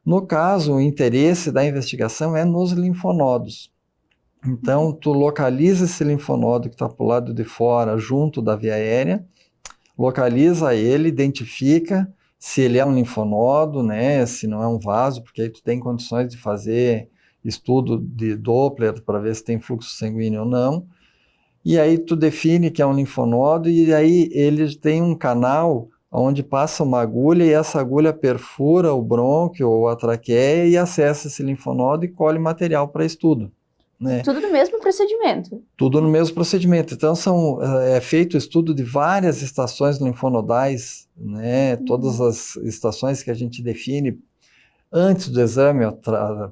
No caso, o interesse da investigação é nos linfonodos. Então, tu localiza esse linfonodo que está para o lado de fora, junto da via aérea, localiza ele, identifica se ele é um linfonodo, né, se não é um vaso, porque aí tu tem condições de fazer estudo de Doppler para ver se tem fluxo sanguíneo ou não. E aí tu define que é um linfonodo e aí ele tem um canal onde passa uma agulha e essa agulha perfura o brônquio ou a traqueia e acessa esse linfonodo e colhe material para estudo, né? Tudo no mesmo procedimento? Tudo no mesmo procedimento. Então, é feito estudo de várias estações linfonodais, né? Todas as estações que a gente define antes do exame,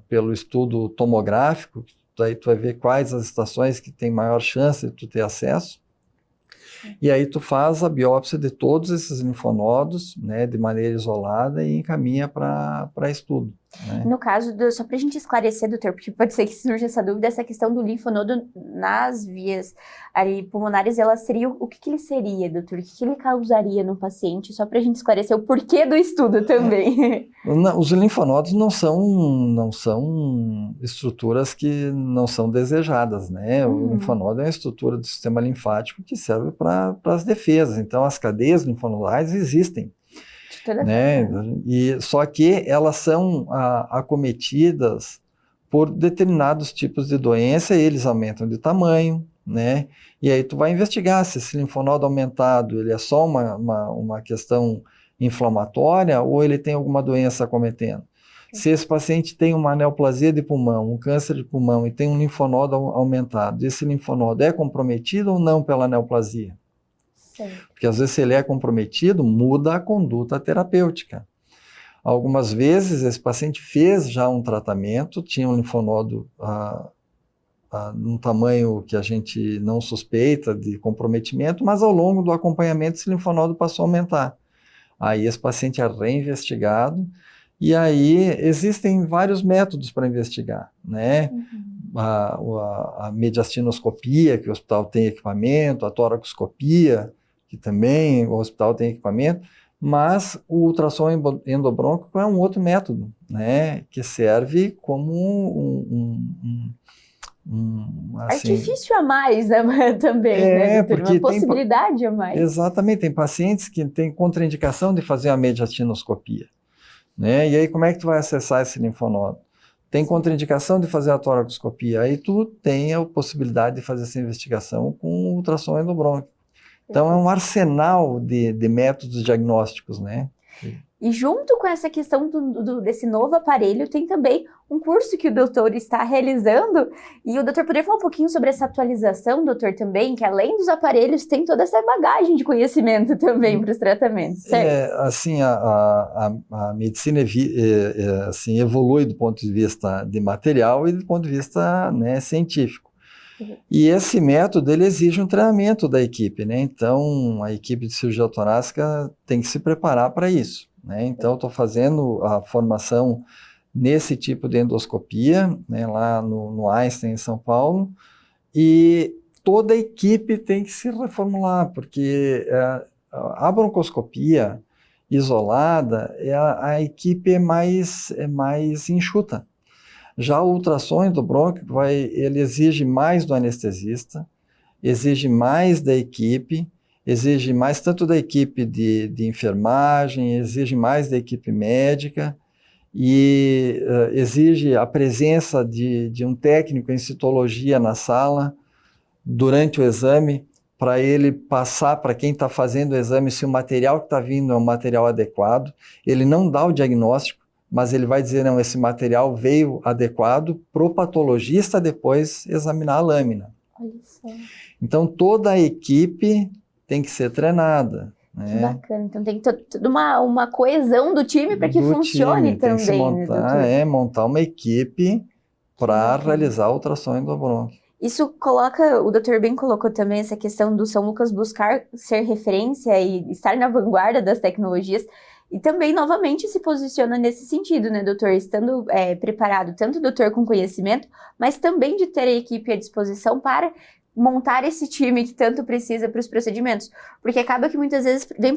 pelo estudo tomográfico, daí tu vai ver quais as estações que tem maior chance de tu ter acesso. E aí tu faz a biópsia de todos esses linfonodos, né, de maneira isolada e encaminha para estudo, né? No caso, só para a gente esclarecer, doutor, porque pode ser que surja essa dúvida, essa questão do linfonodo nas vias ali pulmonares, ela seria, o que ele seria, doutor? O que ele causaria no paciente? Só para a gente esclarecer o porquê do estudo também. Os linfonodos não são estruturas que não são desejadas, né? O linfonodo é uma estrutura do sistema linfático que serve para as defesas. Então, as cadeias linfonodais existem, né? E só que elas são acometidas por determinados tipos de doença e eles aumentam de tamanho, né? E aí tu vai investigar se esse linfonodo aumentado ele é só uma questão inflamatória ou ele tem alguma doença acometendo. Se esse paciente tem uma neoplasia de pulmão, um câncer de pulmão e tem um linfonodo aumentado, esse linfonodo é comprometido ou não pela neoplasia? Porque às vezes se ele é comprometido, muda a conduta terapêutica. Algumas vezes esse paciente fez já um tratamento, tinha um linfonodo num tamanho que a gente não suspeita de comprometimento, mas ao longo do acompanhamento esse linfonodo passou a aumentar. Aí esse paciente é reinvestigado e aí existem vários métodos para investigar, né? A mediastinoscopia, que o hospital tem equipamento, a toracoscopia, que também o hospital tem equipamento, mas o ultrassom endobrônquico é um outro método, né, que serve como assim, artifício a mais, né, também, né, porque uma possibilidade a mais. Exatamente, tem pacientes que têm contraindicação de fazer a mediastinoscopia, né, e aí como é que tu vai acessar esse linfonodo? Tem contraindicação de fazer a toracoscopia, aí tu tem a possibilidade de fazer essa investigação com o ultrassom endobrônquico. Então, é um arsenal de métodos diagnósticos, né? E junto com essa questão desse novo aparelho, tem também um curso que o doutor está realizando. E o doutor poderia falar um pouquinho sobre essa atualização, doutor, também, que além dos aparelhos, tem toda essa bagagem de conhecimento também para os tratamentos, certo? Assim, a medicina assim, evolui do ponto de vista de material e do ponto de vista, né, científico. E esse método, ele exige um treinamento da equipe, né? Então, a equipe de cirurgia torácica tem que se preparar para isso, né? Então, eu estou fazendo a formação nesse tipo de endoscopia, né, lá no Einstein, em São Paulo, e toda a equipe tem que se reformular, porque a broncoscopia isolada, a equipe é mais enxuta. Já o ultrassom endobronquico, ele exige mais do anestesista, exige mais da equipe, exige mais tanto da equipe de enfermagem, exige mais da equipe médica, e exige a presença de um técnico em citologia na sala durante o exame, para ele passar para quem está fazendo o exame se o material que está vindo é um material adequado. Ele não dá o diagnóstico, mas ele vai dizer, não, esse material veio adequado para o patologista depois examinar a lâmina. Olha só. Então, toda a equipe tem que ser treinada. Que bacana. Então, tem toda uma coesão do time para que funcione também. Tem que se montar, montar uma equipe para realizar o ultrassom endobronquico. Isso coloca, o doutor bem colocou também essa questão do São Lucas buscar ser referência e estar na vanguarda das tecnologias, e também, novamente, se posiciona nesse sentido, né, doutor? Estando preparado, tanto o doutor com conhecimento, mas também de ter a equipe à disposição para montar esse time que tanto precisa para os procedimentos. Porque acaba que muitas vezes vem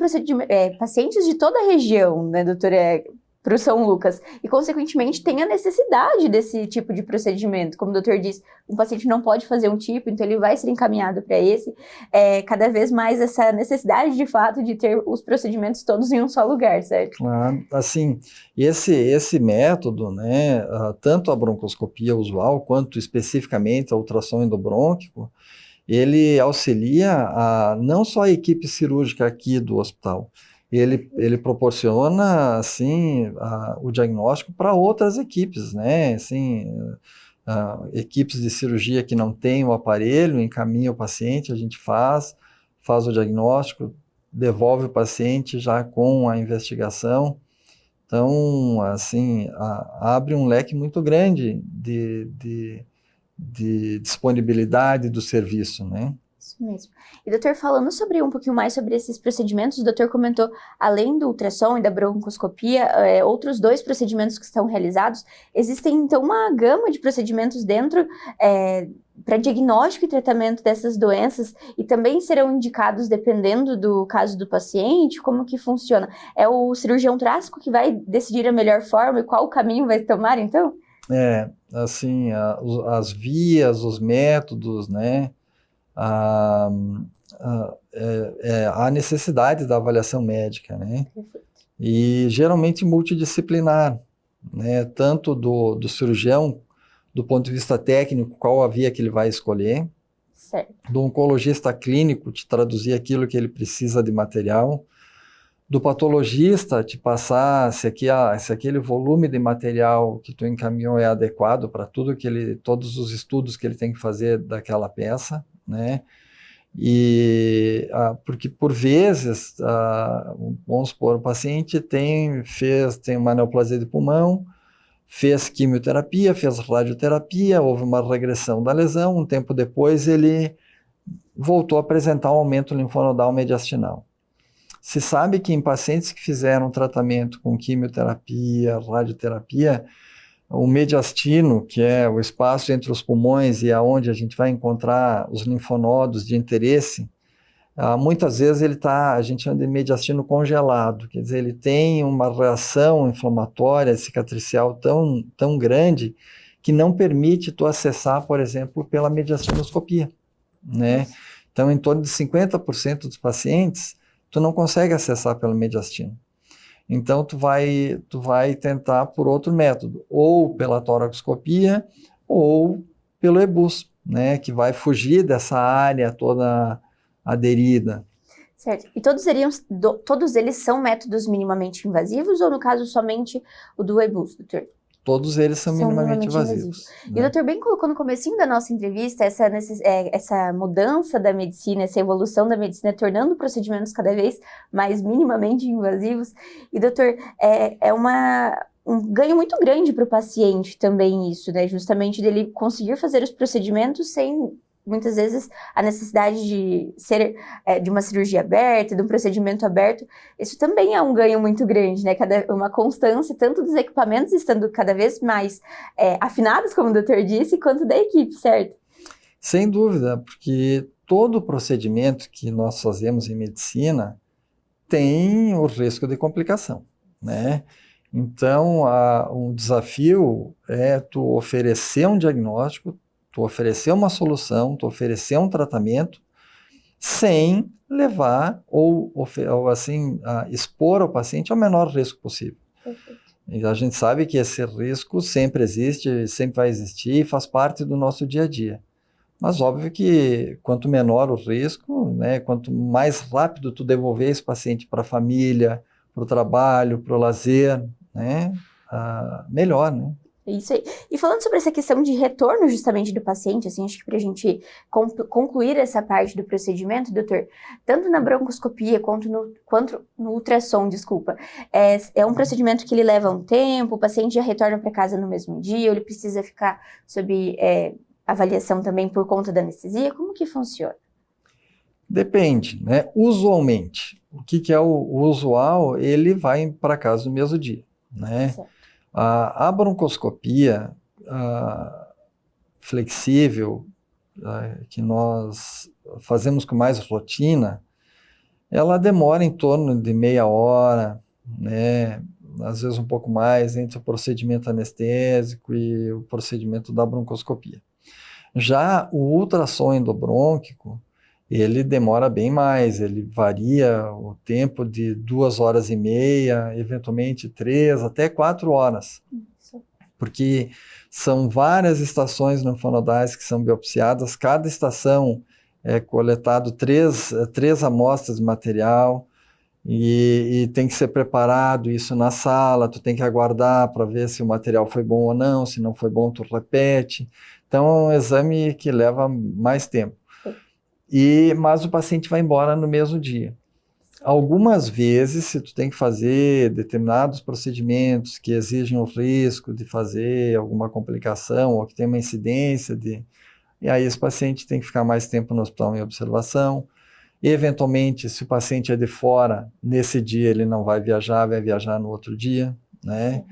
pacientes de toda a região, né, doutora, para o São Lucas, e consequentemente tem a necessidade desse tipo de procedimento. Como o doutor disse, um paciente não pode fazer um tipo, então ele vai ser encaminhado para esse. Cada vez mais essa necessidade, de fato, de ter os procedimentos todos em um só lugar, certo? Assim, esse método, né, tanto a broncoscopia usual, quanto especificamente a ultrassom endobronquico, ele auxilia não só a equipe cirúrgica aqui do hospital, ele proporciona, assim, o diagnóstico para outras equipes, né, assim, equipes de cirurgia que não têm o aparelho, encaminha o paciente, a gente faz o diagnóstico, devolve o paciente já com a investigação. Então, assim, abre um leque muito grande de disponibilidade do serviço, né? Isso mesmo. E, doutor, falando um pouquinho mais sobre esses procedimentos, o doutor comentou, além do ultrassom e da broncoscopia, outros 2 procedimentos que estão realizados. Existem, então, uma gama de procedimentos dentro para diagnóstico e tratamento dessas doenças, e também serão indicados dependendo do caso do paciente. Como que funciona? É o cirurgião torácico que vai decidir a melhor forma e qual caminho vai tomar, então? Assim, as vias, os métodos, né? Há necessidade da avaliação médica, né? Perfeito. E geralmente multidisciplinar, né? Tanto do cirurgião, do ponto de vista técnico, qual a via que ele vai escolher, certo, do oncologista clínico, te traduzir aquilo que ele precisa de material, do patologista, te passar se aquele volume de material que tu encaminhou é adequado para todos os estudos que ele tem que fazer daquela peça, né? E porque por vezes, vamos supor, o paciente tem uma neoplasia de pulmão, fez quimioterapia, fez radioterapia, houve uma regressão da lesão, um tempo depois ele voltou a apresentar um aumento linfonodal mediastinal. Se sabe que em pacientes que fizeram tratamento com quimioterapia, radioterapia, o mediastino, que é o espaço entre os pulmões e aonde a gente vai encontrar os linfonodos de interesse, muitas vezes a gente chama de mediastino congelado, quer dizer, ele tem uma reação inflamatória cicatricial tão grande que não permite tu acessar, por exemplo, pela mediastinoscopia, né? Então, em torno de 50% dos pacientes, tu não consegue acessar pelo mediastino. Então, tu vai tentar por outro método, ou pela toracoscopia, ou pelo EBUS, né, que vai fugir dessa área toda aderida. Certo. E todos eles são métodos minimamente invasivos, ou no caso somente o do EBUS, doutor? Todos eles são minimamente invasivos. Né? E o doutor bem colocou no comecinho da nossa entrevista essa mudança da medicina, essa evolução da medicina, tornando procedimentos cada vez mais minimamente invasivos. E, doutor, um ganho muito grande para o paciente também isso, né? Justamente dele conseguir fazer os procedimentos sem muitas vezes a necessidade de ser de uma cirurgia aberta, de um procedimento aberto, isso também é um ganho muito grande, né? Uma constância, tanto dos equipamentos estando cada vez mais afinados, como o doutor disse, quanto da equipe, certo? Sem dúvida, porque todo procedimento que nós fazemos em medicina tem o risco de complicação, né? Então, um desafio é tu oferecer um diagnóstico, tu oferecer uma solução, tu oferecer um tratamento, sem levar ou assim, expor ao paciente ao menor risco possível. Perfeito. E a gente sabe que esse risco sempre existe, sempre vai existir e faz parte do nosso dia a dia. Mas óbvio que quanto menor o risco, né, quanto mais rápido tu devolver esse paciente para a família, para o trabalho, para o lazer, né, melhor, né? Isso aí. E falando sobre essa questão de retorno justamente do paciente, assim, acho que para a gente concluir essa parte do procedimento, doutor, tanto na broncoscopia quanto no ultrassom, desculpa, é um procedimento que ele leva um tempo, o paciente já retorna para casa no mesmo dia, ou ele precisa ficar sob avaliação também por conta da anestesia? Como que funciona? Depende, né? Usualmente, o que é o usual, ele vai para casa no mesmo dia, né? Certo. A broncoscopia flexível, que nós fazemos com mais rotina, ela demora em torno de meia hora, né? Às vezes um pouco mais, entre o procedimento anestésico e o procedimento da broncoscopia. Já o ultrassom endobrônquico, ele demora bem mais, ele varia o tempo de 2h30, eventualmente 3 até 4 horas. Isso. Porque são várias estações linfonodais que são biopsiadas, cada estação é coletado três amostras de material e tem que ser preparado isso na sala, tu tem que aguardar para ver se o material foi bom ou não, se não foi bom tu repete. Então é um exame que leva mais tempo. Mas o paciente vai embora no mesmo dia. Algumas vezes, se tu tem que fazer determinados procedimentos que exigem o risco de fazer alguma complicação ou que tem uma incidência e aí esse paciente tem que ficar mais tempo no hospital em observação. E, eventualmente, se o paciente é de fora, nesse dia ele não vai viajar no outro dia, né?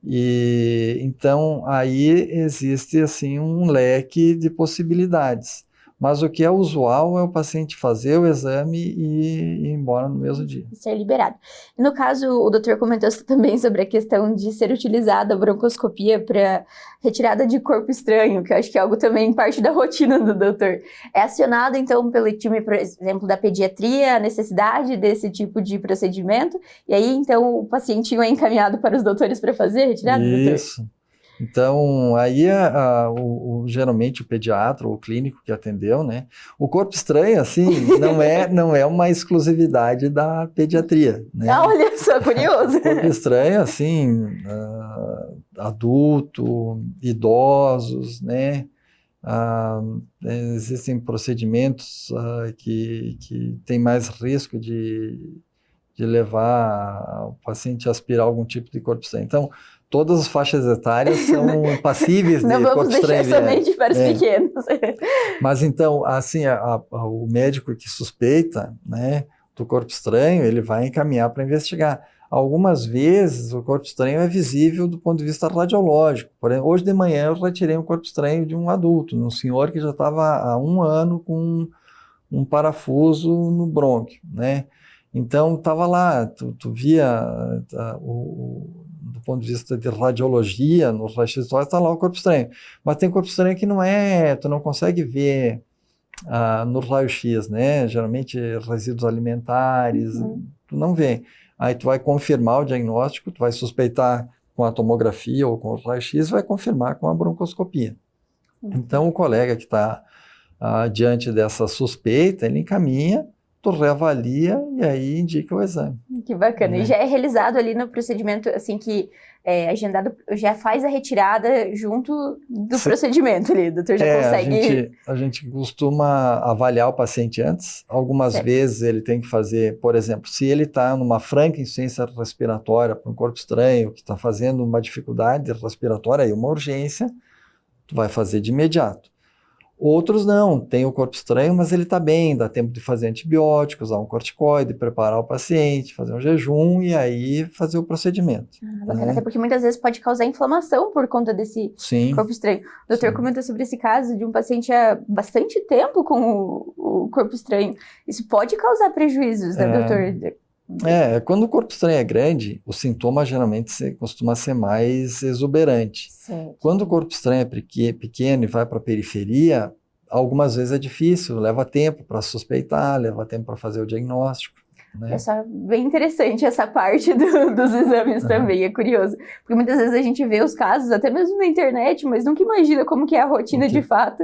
E então aí existe assim um leque de possibilidades. Mas o que é usual é o paciente fazer o exame e ir embora no mesmo dia. Ser liberado. No caso, o doutor comentou também sobre a questão de ser utilizada a broncoscopia para retirada de corpo estranho, que eu acho que é algo também parte da rotina do doutor. É acionado, então, pelo time, por exemplo, da pediatria, a necessidade desse tipo de procedimento, e aí, então, o paciente é encaminhado para os doutores para fazer a retirada, doutor? Isso. Então, aí geralmente o pediatra ou o clínico que atendeu, né? O corpo estranho, assim, não é uma exclusividade da pediatria, né? Olha só, curioso. O corpo estranho, assim, adulto, idosos, né? Existem procedimentos que tem mais risco de levar o paciente a aspirar algum tipo de corpo estranho. Então, todas as faixas etárias são passíveis de corpo estranho. Não vamos deixar somente para os pequenos. Mas então, assim, o médico que suspeita, né, do corpo estranho, ele vai encaminhar para investigar. Algumas vezes o corpo estranho é visível do ponto de vista radiológico. Por exemplo, hoje de manhã eu retirei um corpo estranho de um adulto, um senhor que já estava há 1 ano com um parafuso no brônquio, né? Então, estava lá, tu via do ponto de vista de radiologia, no raio-x, está lá o corpo estranho. Mas tem corpo estranho que tu não consegue ver no raio-x, né? Geralmente resíduos alimentares, tu não vê. Aí tu vai confirmar o diagnóstico, tu vai suspeitar com a tomografia ou com o raio-x, vai confirmar com a broncoscopia. Então, o colega que está diante dessa suspeita, ele encaminha, tu reavalia e aí indica o exame. Que bacana. E já é realizado ali no procedimento, assim, que é agendado, já faz a retirada junto do procedimento ali, o doutor já consegue... A gente costuma avaliar o paciente antes. Algumas vezes ele tem que fazer, por exemplo, se ele está numa franca insuficiência respiratória para um corpo estranho, que está fazendo uma dificuldade respiratória, aí uma urgência, tu vai fazer de imediato. Outros não, tem o corpo estranho, mas ele está bem, dá tempo de fazer antibióticos, usar um corticoide, preparar o paciente, fazer um jejum e aí fazer o procedimento. Bacana, até porque muitas vezes pode causar inflamação por conta desse Sim. corpo estranho. O doutor comentou sobre esse caso de um paciente há bastante tempo com o corpo estranho. Isso pode causar prejuízos, né, doutor? Quando o corpo estranho é grande, o sintoma geralmente costuma ser mais exuberante. Sim. Quando o corpo estranho é pequeno e vai para a periferia, algumas vezes é difícil, leva tempo para suspeitar, leva tempo para fazer o diagnóstico. Né? É só bem interessante essa parte dos exames também, é curioso. Porque muitas vezes a gente vê os casos, até mesmo na internet, mas nunca imagina como que é a rotina de fato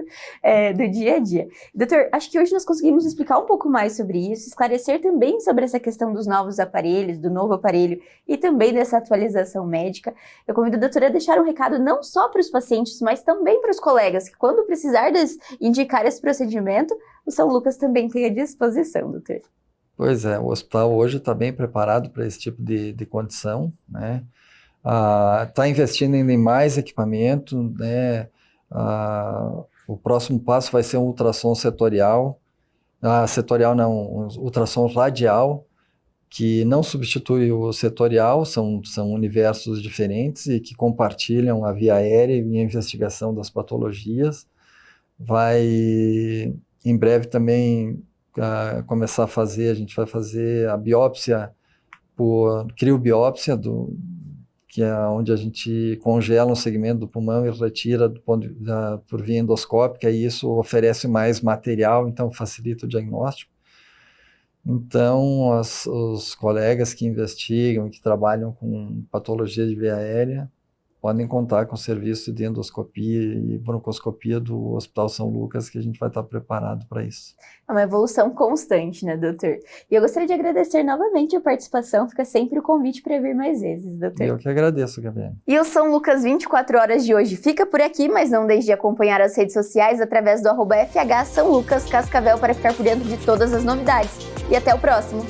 do dia a dia. Doutor, acho que hoje nós conseguimos explicar um pouco mais sobre isso, esclarecer também sobre essa questão dos novos aparelhos, do novo aparelho e também dessa atualização médica. Eu convido a doutora a deixar um recado não só para os pacientes, mas também para os colegas, que quando precisar indicar esse procedimento, o São Lucas também tem à disposição, doutor. Pois é, o hospital hoje está bem preparado para esse tipo de condição, né? Está investindo ainda em mais equipamento, né? O próximo passo vai ser um ultrassom setorial, um ultrassom radial, que não substitui o setorial, são universos diferentes e que compartilham a via aérea e a investigação das patologias. Vai, em breve também, começar a gente vai fazer a biópsia por criobiópsia, que é onde a gente congela um segmento do pulmão e retira por via endoscópica, e isso oferece mais material, então facilita o diagnóstico. Então, os colegas que investigam, que trabalham com patologia de via aérea, podem contar com o serviço de endoscopia e broncoscopia do Hospital São Lucas, que a gente vai estar preparado para isso. É uma evolução constante, né, doutor? E eu gostaria de agradecer novamente a participação, fica sempre o convite para vir mais vezes, doutor. Eu que agradeço, Gabriela. E o São Lucas 24 horas de hoje fica por aqui, mas não deixe de acompanhar as redes sociais através do @FH São Lucas Cascavel para ficar por dentro de todas as novidades. E até o próximo!